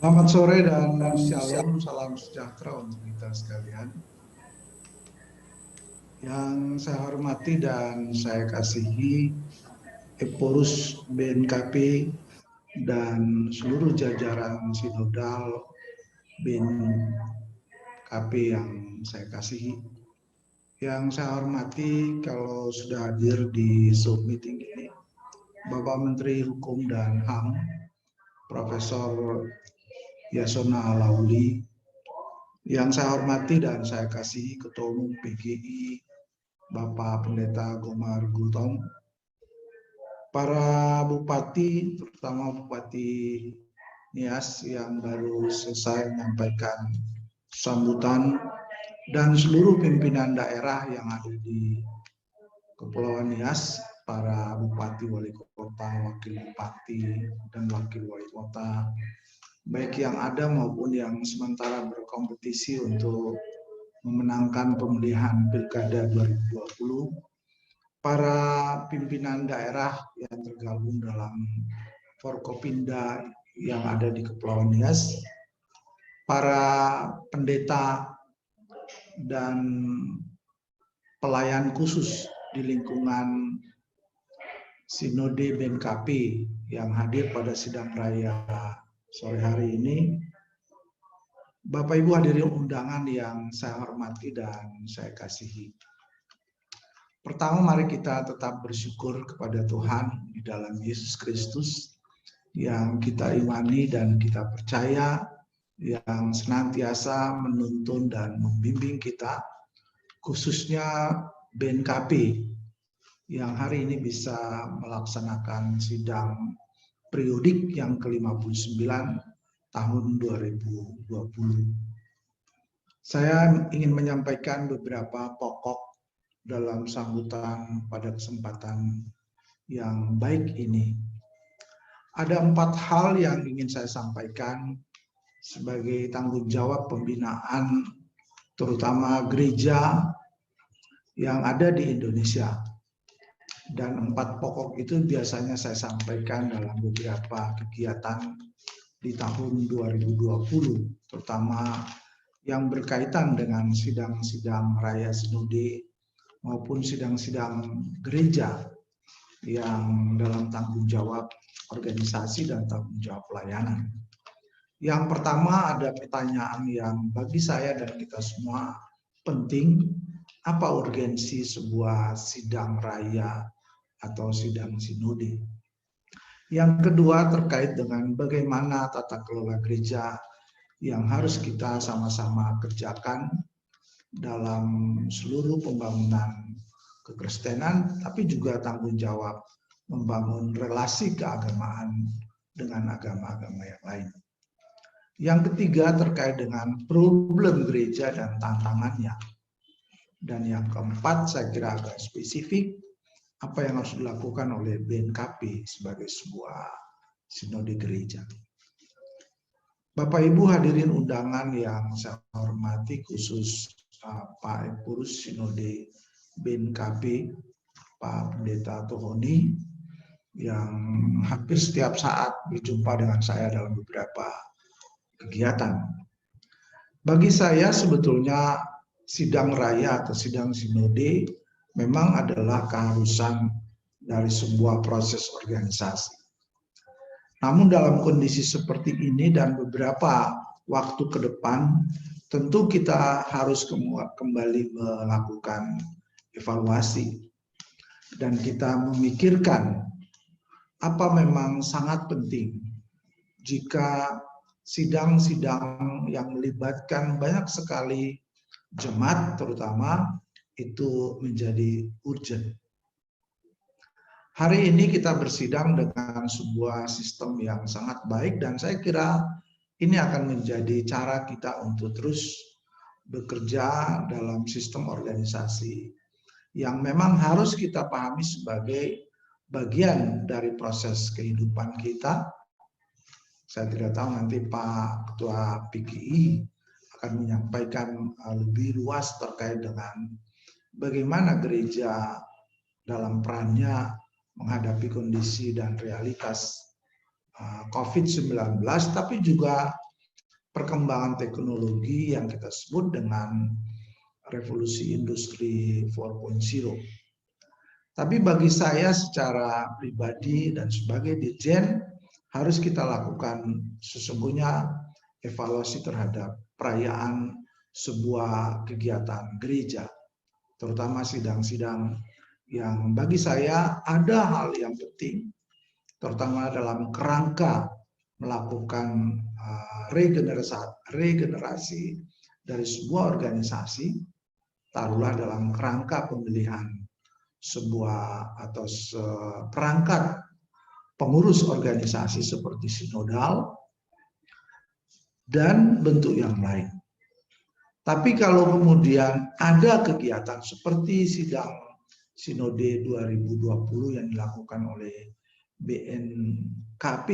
Selamat sore dan shalom, salam sejahtera untuk kita sekalian. Yang saya hormati dan saya kasihi Eporus BNKP dan seluruh jajaran sinodal BNKP yang saya kasihi. Yang saya hormati kalau sudah hadir di Zoom meeting ini, Bapak Menteri Hukum dan HAM, Profesor Yasona Lauli, yang saya hormati dan saya kasihi Ketua Umum PGI Bapak Pendeta Gomar Gultom, para bupati, terutama Bupati Nias yang baru selesai menyampaikan sambutan, dan seluruh pimpinan daerah yang ada di Kepulauan Nias, para bupati, wali kota, wakil bupati, dan wakil wali kota, baik yang ada maupun yang sementara berkompetisi untuk memenangkan pemilihan Pilkada 2020, para pimpinan daerah yang tergabung dalam Forkopimda yang ada di Kepulauan Nias, para pendeta dan pelayan khusus di lingkungan Sinode BNKP yang hadir pada sidang raya sore hari ini, Bapak Ibu hadirin undangan yang saya hormati dan saya kasihi. Pertama, mari kita tetap bersyukur kepada Tuhan di dalam Yesus Kristus yang kita imani dan kita percaya, yang senantiasa menuntun dan membimbing kita, khususnya BNKP yang hari ini bisa melaksanakan sidang periodik yang ke-59 tahun 2020. Saya ingin menyampaikan beberapa pokok dalam sambutan pada kesempatan yang baik ini. Ada 4 hal yang ingin saya sampaikan sebagai tanggung jawab pembinaan terutama gereja yang ada di Indonesia. Dan 4 pokok itu biasanya saya sampaikan dalam beberapa kegiatan di tahun 2020, terutama yang berkaitan dengan sidang-sidang raya sinode maupun sidang-sidang gereja yang dalam tanggung jawab organisasi dan tanggung jawab pelayanan. Yang pertama ada pertanyaan yang bagi saya dan kita semua penting, apa urgensi sebuah sidang raya atau sidang sinode? Yang kedua terkait dengan bagaimana tata kelola gereja yang harus kita sama-sama kerjakan dalam seluruh pembangunan kekristenan, tapi juga tanggung jawab membangun relasi keagamaan dengan agama-agama yang lain. Yang ketiga terkait dengan problem gereja dan tantangannya. Dan yang keempat saya kira agak spesifik, apa yang harus dilakukan oleh BNKP sebagai sebuah sinode gereja. Bapak Ibu hadirin undangan yang saya hormati, khusus Pak Eporus Sinode BNKP, Pak Pendeta Tohoni, yang hampir setiap saat berjumpa dengan saya dalam beberapa kegiatan. Bagi saya sebetulnya sidang raya atau sidang sinode memang adalah keharusan dari sebuah proses organisasi. Namun dalam kondisi seperti ini dan beberapa waktu ke depan, tentu kita harus kembali melakukan evaluasi. Dan kita memikirkan apa memang sangat penting jika sidang-sidang yang melibatkan banyak sekali jemaat terutama itu menjadi urgent. Hari ini kita bersidang dengan sebuah sistem yang sangat baik dan saya kira ini akan menjadi cara kita untuk terus bekerja dalam sistem organisasi yang memang harus kita pahami sebagai bagian dari proses kehidupan kita. Saya tidak tahu nanti Pak Ketua PGI akan menyampaikan lebih luas terkait dengan bagaimana gereja dalam perannya menghadapi kondisi dan realitas COVID-19, tapi juga perkembangan teknologi yang kita sebut dengan revolusi industri 4.0. Tapi bagi saya secara pribadi dan sebagai dirjen, harus kita lakukan sesungguhnya evaluasi terhadap perayaan sebuah kegiatan gereja, terutama sidang-sidang yang bagi saya ada hal yang penting, terutama dalam kerangka melakukan regenerasi dari sebuah organisasi, taruhlah dalam kerangka pemilihan sebuah atau perangkat pengurus organisasi seperti sinodal dan bentuk yang lain. Tapi kalau kemudian ada kegiatan seperti sidang Sinode 2020 yang dilakukan oleh BNKP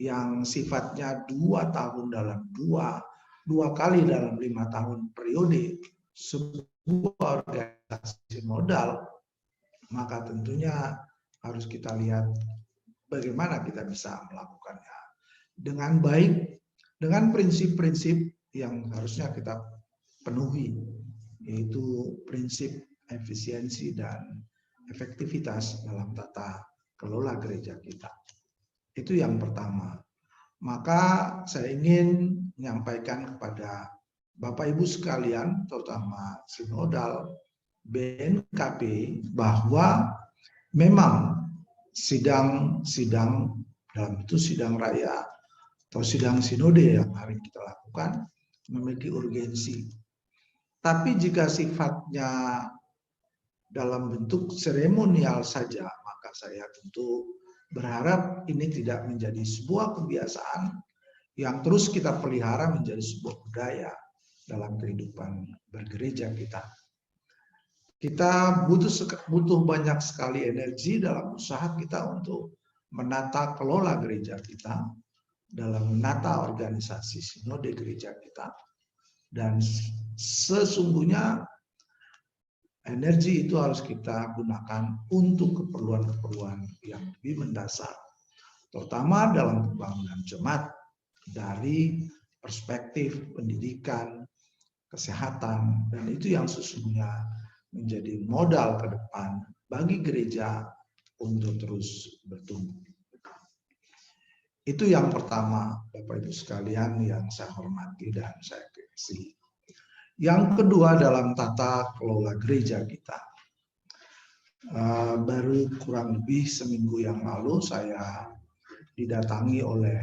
yang sifatnya 2 tahun dalam dua kali dalam 5 tahun periode sebuah organisasi modal, maka tentunya harus kita lihat bagaimana kita bisa melakukannya dengan baik, dengan prinsip-prinsip yang harusnya kita penuhi, yaitu prinsip efisiensi dan efektivitas dalam tata kelola gereja kita. Itu yang pertama. Maka saya ingin menyampaikan kepada Bapak Ibu sekalian, terutama sinodal BNKP, bahwa memang sidang-sidang dalam itu sidang raya atau sidang sinode yang hari kita lakukan memiliki urgensi. Tapi jika sifatnya dalam bentuk seremonial saja, maka saya tentu berharap ini tidak menjadi sebuah kebiasaan yang terus kita pelihara menjadi sebuah budaya dalam kehidupan bergereja kita. Kita butuh banyak sekali energi dalam usaha kita untuk menata kelola gereja kita, dalam menata organisasi sinode gereja kita, dan sesungguhnya energi itu harus kita gunakan untuk keperluan-keperluan yang lebih mendasar, terutama dalam pembangunan jemaat dari perspektif pendidikan, kesehatan, dan itu yang sesungguhnya menjadi modal ke depan bagi gereja untuk terus bertumbuh. Itu yang pertama, Bapak Ibu sekalian yang saya hormati dan saya kasihi. Yang kedua dalam tata kelola gereja kita. Baru kurang lebih seminggu yang lalu saya didatangi oleh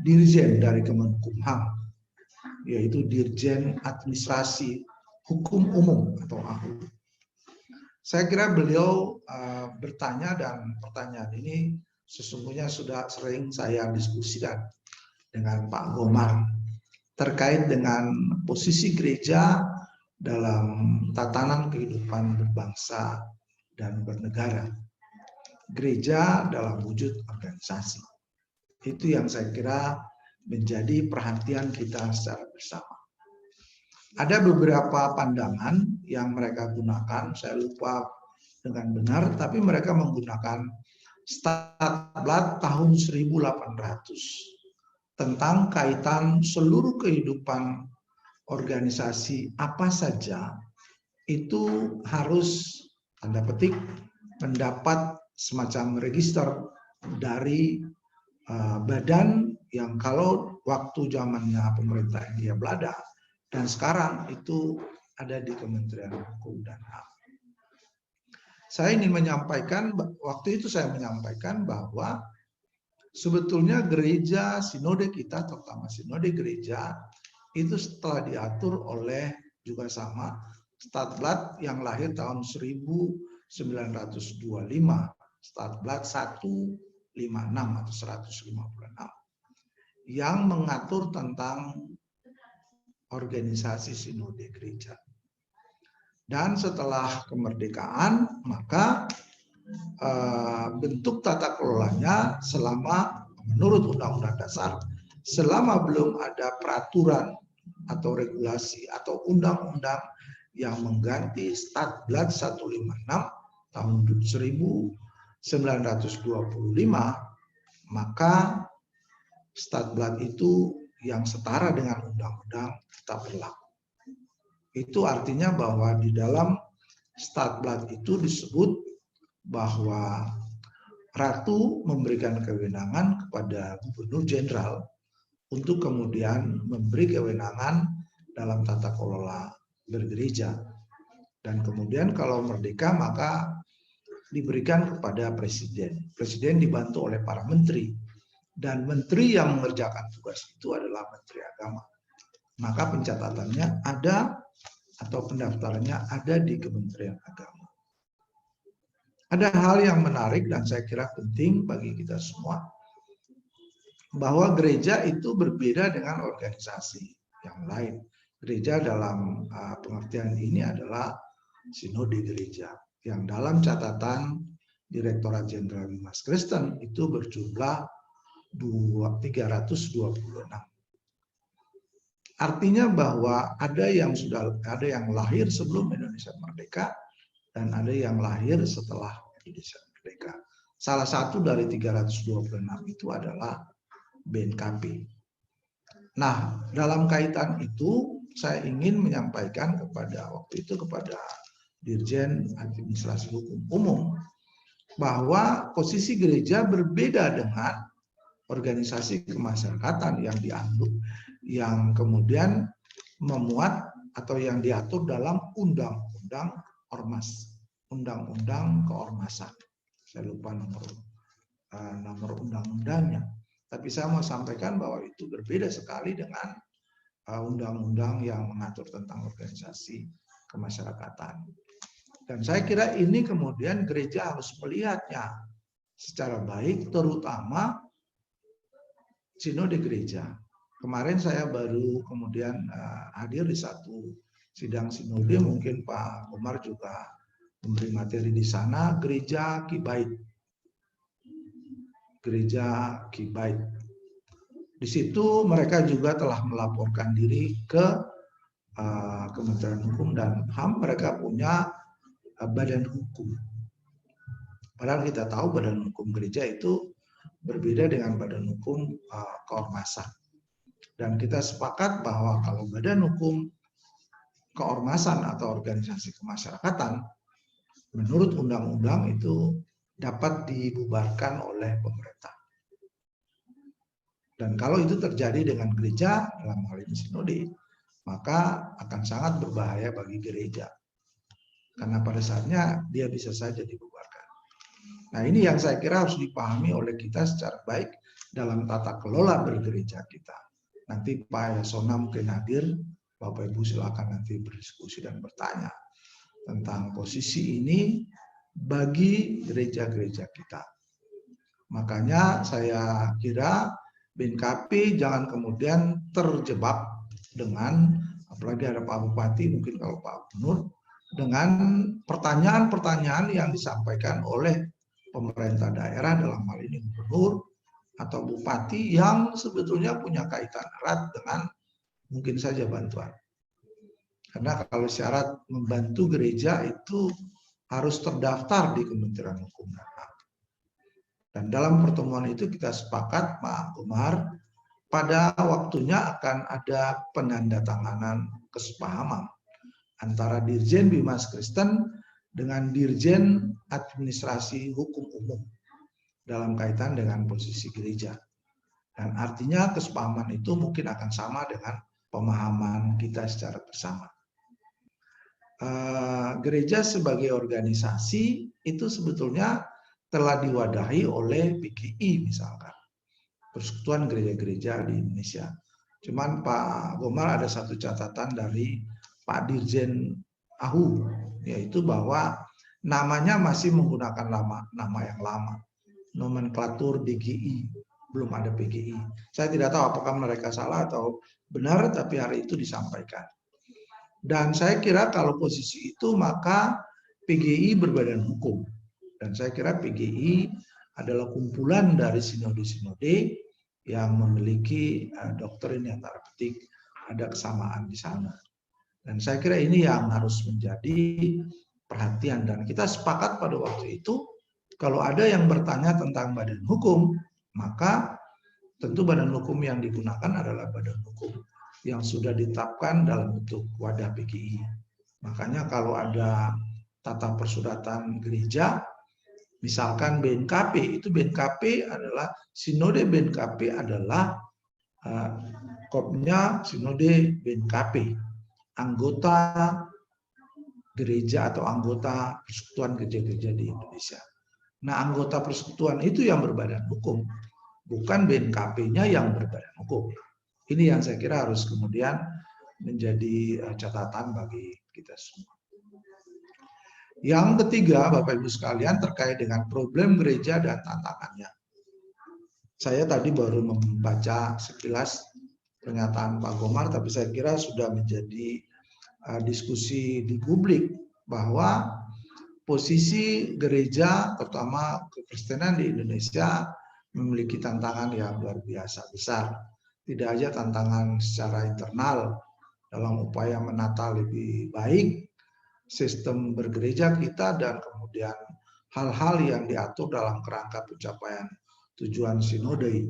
dirjen dari Kemenkumham, yaitu Dirjen Administrasi Hukum Umum atau AHU. Saya kira beliau bertanya dan pertanyaan ini sesungguhnya sudah sering saya diskusikan dengan Pak Gomar terkait dengan posisi gereja dalam tatanan kehidupan berbangsa dan bernegara. Gereja dalam wujud organisasi. Itu yang saya kira menjadi perhatian kita secara bersama. Ada beberapa pandangan yang mereka gunakan, saya lupa dengan benar, tapi mereka menggunakan Statblad tahun 1800 tentang kaitan seluruh kehidupan organisasi apa saja itu harus, tanda petik, mendapat semacam register dari badan yang kalau waktu zamannya pemerintah Hindia Belanda dan sekarang itu ada di Kementerian Hukum dan HAM. Saya ingin menyampaikan, waktu itu saya menyampaikan bahwa sebetulnya gereja sinode kita, terutama sinode gereja, itu setelah diatur oleh juga sama Statblad yang lahir tahun 1905 Statblad 156 atau 156 yang mengatur tentang organisasi sinode gereja. Dan setelah kemerdekaan, maka bentuk tata kelolanya selama menurut Undang-Undang Dasar, selama belum ada peraturan atau regulasi atau undang-undang yang mengganti Statblad 156 tahun 1925, maka Statblad itu yang setara dengan undang-undang tetap berlaku. Itu artinya bahwa di dalam Statblad itu disebut bahwa Ratu memberikan kewenangan kepada Gubernur Jenderal untuk kemudian memberi kewenangan dalam tata kelola bergereja. Dan kemudian kalau merdeka maka diberikan kepada Presiden. Presiden dibantu oleh para menteri. Dan menteri yang mengerjakan tugas itu adalah Menteri Agama. Maka pencatatannya ada atau pendaftarannya ada di Kementerian Agama. Ada hal yang menarik dan saya kira penting bagi kita semua, bahwa gereja itu berbeda dengan organisasi yang lain. Gereja dalam pengertian ini adalah sinode gereja, yang dalam catatan Direktorat Jenderal Bimas Kristen itu berjumlah 326. Artinya bahwa ada yang lahir sebelum Indonesia merdeka dan ada yang lahir setelah Indonesia merdeka. Salah satu dari 326 itu adalah BNKP. Nah, dalam kaitan itu saya ingin menyampaikan kepada Dirjen Administrasi Hukum Umum bahwa posisi gereja berbeda dengan organisasi kemasyarakatan yang yang kemudian memuat atau yang diatur dalam undang-undang ormas, undang-undang keormasan. Saya lupa nomor undang-undangnya. Tapi saya mau sampaikan bahwa itu berbeda sekali dengan undang-undang yang mengatur tentang organisasi kemasyarakatan. Dan saya kira ini kemudian gereja harus melihatnya secara baik, terutama sinode gereja. Kemarin saya baru kemudian hadir di satu sidang sinode, mungkin Pak Komar juga memberi materi di sana, gereja Kibait. Gereja Kibait. Di situ mereka juga telah melaporkan diri ke Kementerian Hukum dan HAM. Mereka punya badan hukum. Padahal kita tahu badan hukum gereja itu berbeda dengan badan hukum keormasan. Dan kita sepakat bahwa kalau badan hukum keormasan atau organisasi kemasyarakatan, menurut undang-undang itu dapat dibubarkan oleh pemerintah. Dan kalau itu terjadi dengan gereja, dalam hal ini sinode, maka akan sangat berbahaya bagi gereja. Karena pada saatnya dia bisa saja dibubarkan. Nah, ini yang saya kira harus dipahami oleh kita secara baik dalam tata kelola bergereja kita. Nanti Pak Yasona mungkin hadir, Bapak Ibu silakan nanti berdiskusi dan bertanya tentang posisi ini bagi gereja-gereja kita. Makanya saya kira BNKP jangan kemudian terjebak dengan, apalagi ada Pak Bupati, mungkin kalau Pak Gubernur, dengan pertanyaan-pertanyaan yang disampaikan oleh pemerintah daerah, dalam hal ini gubernur atau bupati, yang sebetulnya punya kaitan erat dengan mungkin saja bantuan. Karena kalau syarat membantu gereja itu harus terdaftar di Kementerian Hukum dan HAM. Dan dalam pertemuan itu kita sepakat, Pak Komar, pada waktunya akan ada penandatanganan kesepahaman antara Dirjen Bimas Kristen dengan Dirjen Administrasi Hukum Umum dalam kaitan dengan posisi gereja. Dan artinya kesepahaman itu mungkin akan sama dengan pemahaman kita secara bersama. Gereja sebagai organisasi itu sebetulnya telah diwadahi oleh PGI misalkan, Persekutuan Gereja-Gereja di Indonesia. Cuman Pak Komar ada satu catatan dari Pak Dirjen AHU, yaitu bahwa namanya masih menggunakan nama yang lama, nomenklatur DGI, belum ada PGI. Saya tidak tahu apakah mereka salah atau benar, tapi hari itu disampaikan. Dan saya kira kalau posisi itu maka PGI berbadan hukum. Dan saya kira PGI adalah kumpulan dari sinode-sinode yang memiliki doktrin yang tanda petik ada kesamaan di sana. Dan saya kira ini yang harus menjadi perhatian. Dan kita sepakat pada waktu itu, kalau ada yang bertanya tentang badan hukum, maka tentu badan hukum yang digunakan adalah badan hukum yang sudah ditetapkan dalam bentuk wadah PGI. Makanya kalau ada tata persudatan gereja, misalkan BNKP, itu BNKP adalah, sinode BNKP adalah kopnya sinode BNKP, anggota gereja atau anggota persekutuan gereja-gereja di Indonesia. Nah, anggota persekutuan itu yang berbadan hukum, bukan BNKP-nya yang berbadan hukum. Ini yang saya kira harus kemudian menjadi catatan bagi kita semua. Yang ketiga, Bapak Ibu sekalian, terkait dengan problem gereja dan tantangannya. Saya tadi baru membaca sekilas pernyataan Pak Gomar, tapi saya kira sudah menjadi diskusi di publik bahwa posisi gereja, terutama Kekristenan di Indonesia, memiliki tantangan yang luar biasa besar. Tidak saja tantangan secara internal dalam upaya menata lebih baik sistem bergereja kita dan kemudian hal-hal yang diatur dalam kerangka pencapaian tujuan sinode.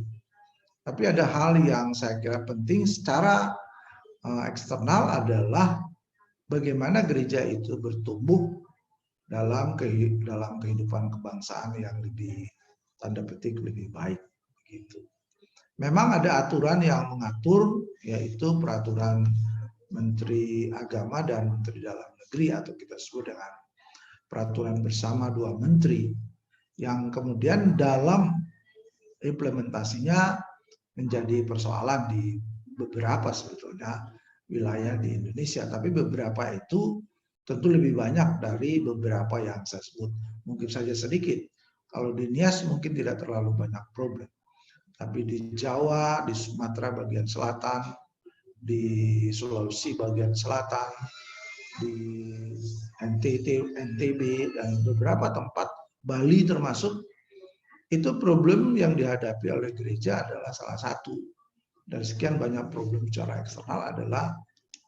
Tapi ada hal yang saya kira penting secara eksternal adalah bagaimana gereja itu bertumbuh dalam kehidupan kebangsaan yang lebih tanda petik lebih baik begitu. Memang ada aturan yang mengatur, yaitu peraturan Menteri Agama dan Menteri Dalam Negeri atau kita sebut dengan peraturan bersama dua menteri, yang kemudian dalam implementasinya menjadi persoalan di beberapa sebetulnya wilayah di Indonesia, tapi beberapa itu tentu lebih banyak dari beberapa yang saya sebut. Mungkin saja sedikit. Kalau di Nias mungkin tidak terlalu banyak problem. Tapi di Jawa, di Sumatera bagian selatan, di Sulawesi bagian selatan, di NTB dan beberapa tempat, Bali termasuk, itu problem yang dihadapi oleh gereja adalah salah satu dari sekian banyak problem secara eksternal adalah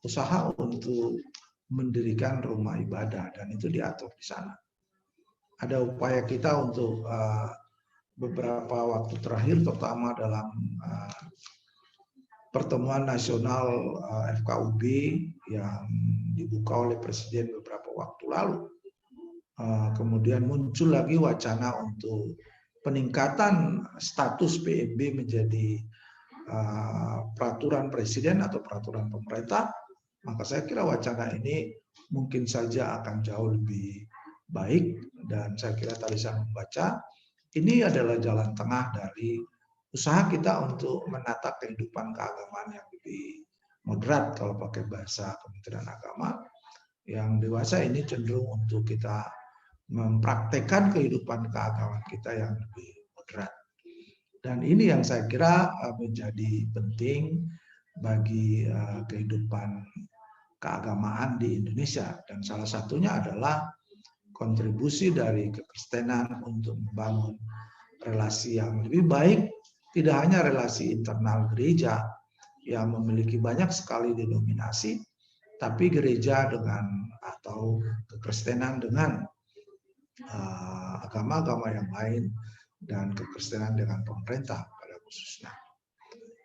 usaha untuk mendirikan rumah ibadah, dan itu diatur di sana. Ada upaya kita untuk beberapa waktu terakhir, terutama dalam pertemuan nasional FKUB yang dibuka oleh Presiden beberapa waktu lalu. Kemudian muncul lagi wacana untuk peningkatan status PMB menjadi peraturan Presiden atau peraturan pemerintah. Maka saya kira wacana ini mungkin saja akan jauh lebih baik, dan saya kira tadi saya membaca ini adalah jalan tengah dari usaha kita untuk menata kehidupan keagamaan yang lebih moderat kalau pakai bahasa Kementerian Agama. Yang dewasa ini cenderung untuk kita mempraktekkan kehidupan keagamaan kita yang lebih moderat. Dan ini yang saya kira menjadi penting bagi kehidupan keagamaan di Indonesia. Dan salah satunya adalah kontribusi dari Kekristenan untuk membangun relasi yang lebih baik, tidak hanya relasi internal gereja yang memiliki banyak sekali denominasi, tapi gereja dengan atau Kekristenan dengan agama-agama yang lain dan Kekristenan dengan pemerintah pada khususnya.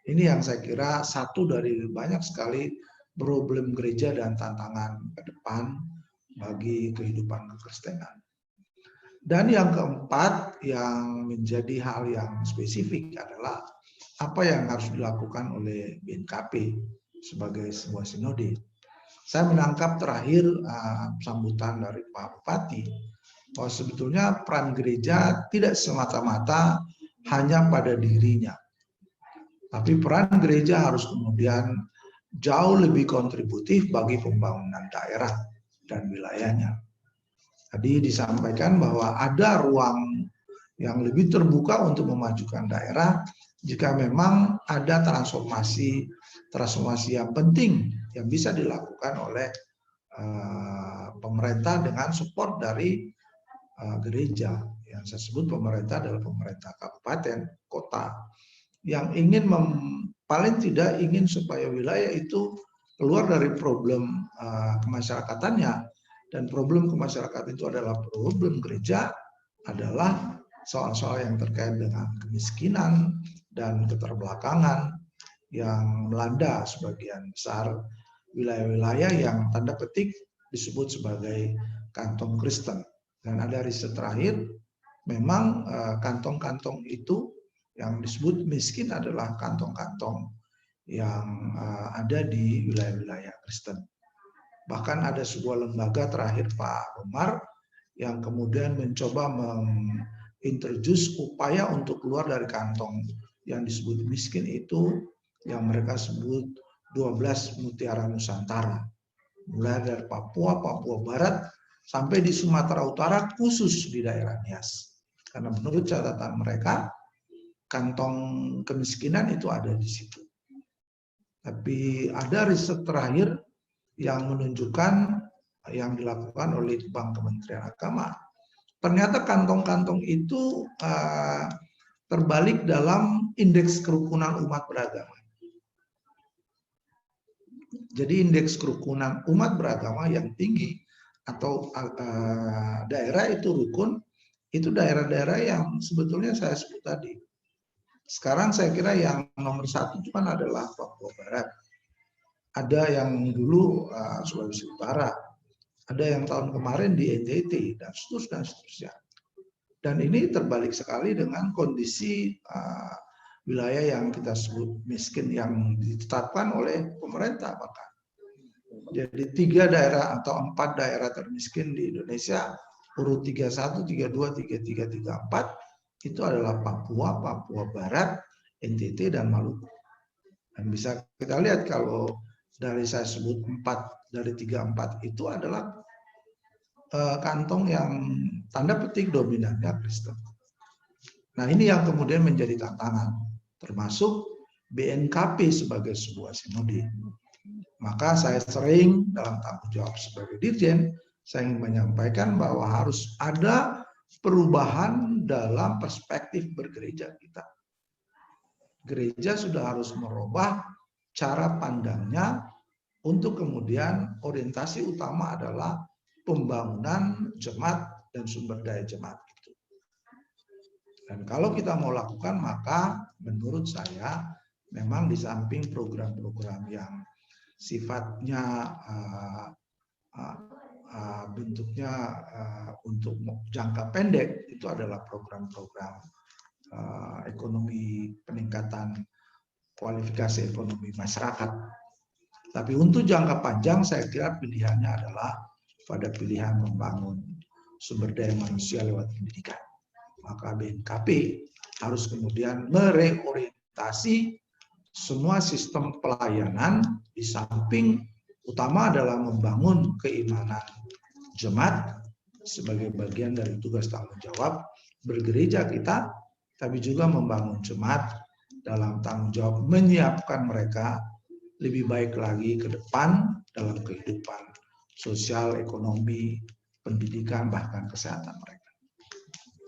Ini yang saya kira satu dari banyak sekali problem gereja dan tantangan ke depan bagi kehidupan Kekristenan. Dan yang keempat yang menjadi hal yang spesifik adalah apa yang harus dilakukan oleh BNKP sebagai sebuah sinode. Saya menangkap terakhir sambutan dari Pak Bupati bahwa sebetulnya peran gereja tidak semata-mata hanya pada dirinya. Tapi peran gereja harus kemudian jauh lebih kontributif bagi pembangunan daerah dan wilayahnya. Tadi disampaikan bahwa ada ruang yang lebih terbuka untuk memajukan daerah jika memang ada transformasi yang penting yang bisa dilakukan oleh pemerintah dengan support dari gereja. Yang saya sebut pemerintah adalah pemerintah kabupaten, kota, yang ingin paling tidak ingin supaya wilayah itu keluar dari problem kemasyarakatannya. Dan problem kemasyarakatan itu adalah problem gereja, adalah soal-soal yang terkait dengan kemiskinan dan keterbelakangan yang melanda sebagian besar wilayah-wilayah yang tanda petik disebut sebagai kantong Kristen. Dan ada riset terakhir, memang kantong-kantong itu yang disebut miskin adalah kantong-kantong yang ada di wilayah-wilayah Kristen. Bahkan ada sebuah lembaga terakhir Pak Umar yang kemudian mencoba mengintroduce upaya untuk keluar dari kantong yang disebut miskin itu, yang mereka sebut 12 mutiara Nusantara. Mulai dari Papua, Papua Barat, sampai di Sumatera Utara, khusus di daerah Nias. Karena menurut catatan mereka, kantong kemiskinan itu ada di situ. Tapi ada riset terakhir yang menunjukkan yang dilakukan oleh Bank Kementerian Agama. Ternyata kantong-kantong itu terbalik dalam indeks kerukunan umat beragama. Jadi indeks kerukunan umat beragama yang tinggi atau daerah itu rukun, itu daerah-daerah yang sebetulnya saya sebut tadi. Sekarang saya kira yang nomor 1 itu kan adalah Papua Barat. Ada yang dulu Sulawesi Utara, ada yang tahun kemarin di NTT, dan seterusnya. Dan ini terbalik sekali dengan kondisi wilayah yang kita sebut miskin yang ditetapkan oleh pemerintah bahkan. Jadi 3 daerah atau 4 daerah termiskin di Indonesia, urut 31, 32, 33, 34, itu adalah Papua, Papua Barat, NTT, dan Maluku. Dan bisa kita lihat kalau dari saya sebut 4 dari 3-4 itu adalah kantong yang tanda petik dominannya Kristen. Nah, ini yang kemudian menjadi tantangan, termasuk BNKP sebagai sebuah sinode. Maka saya sering dalam tanggung jawab sebagai dirjen, saya ingin menyampaikan bahwa harus ada perubahan dalam perspektif bergereja kita. Gereja sudah harus merubah cara pandangnya untuk kemudian orientasi utama adalah pembangunan jemaat dan sumber daya jemaat itu. Dan kalau kita mau lakukan, maka menurut saya memang di samping program-program yang sifatnya bentuknya untuk jangka pendek, itu adalah program-program ekonomi, peningkatan kualifikasi ekonomi masyarakat. Tapi untuk jangka panjang saya kira pilihannya adalah pada pilihan membangun sumber daya manusia lewat pendidikan. Maka BNKP harus kemudian mereorientasi semua sistem pelayanan di samping utama adalah membangun keimanan jemaat sebagai bagian dari tugas tanggung jawab bergereja kita, tapi juga membangun jemaat dalam tanggung jawab menyiapkan mereka lebih baik lagi ke depan dalam kehidupan sosial, ekonomi, pendidikan, bahkan kesehatan mereka.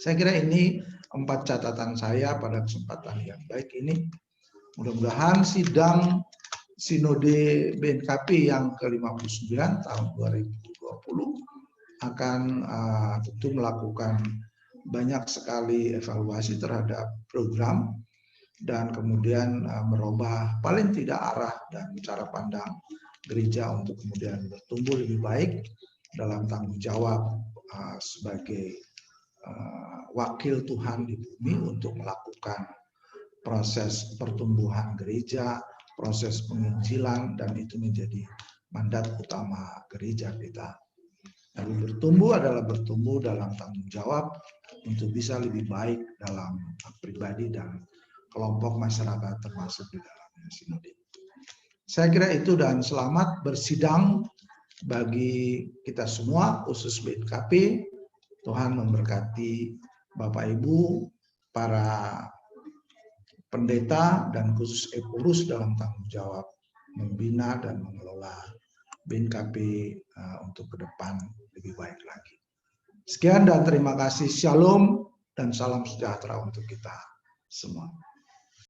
Saya kira ini 4 catatan saya pada kesempatan yang baik ini. Mudah-mudahan sidang Sinode BNKP yang ke-59 tahun 2020 akan tentu melakukan banyak sekali evaluasi terhadap program dan kemudian merubah paling tidak arah dan cara pandang gereja untuk kemudian bertumbuh lebih baik dalam tanggung jawab sebagai wakil Tuhan di bumi untuk melakukan proses pertumbuhan gereja, proses penginjilan, dan itu menjadi mandat utama gereja kita. Lalu bertumbuh adalah bertumbuh dalam tanggung jawab untuk bisa lebih baik dalam pribadi dan kelompok masyarakat termasuk di dalamnya sinode. Saya kira itu, dan selamat bersidang bagi kita semua, khusus BNKP, Tuhan memberkati Bapak Ibu, para pendeta dan khusus Epurus dalam tanggung jawab membina dan mengelola BNKP untuk ke depan lebih baik lagi. Sekian dan terima kasih. Shalom dan salam sejahtera untuk kita semua.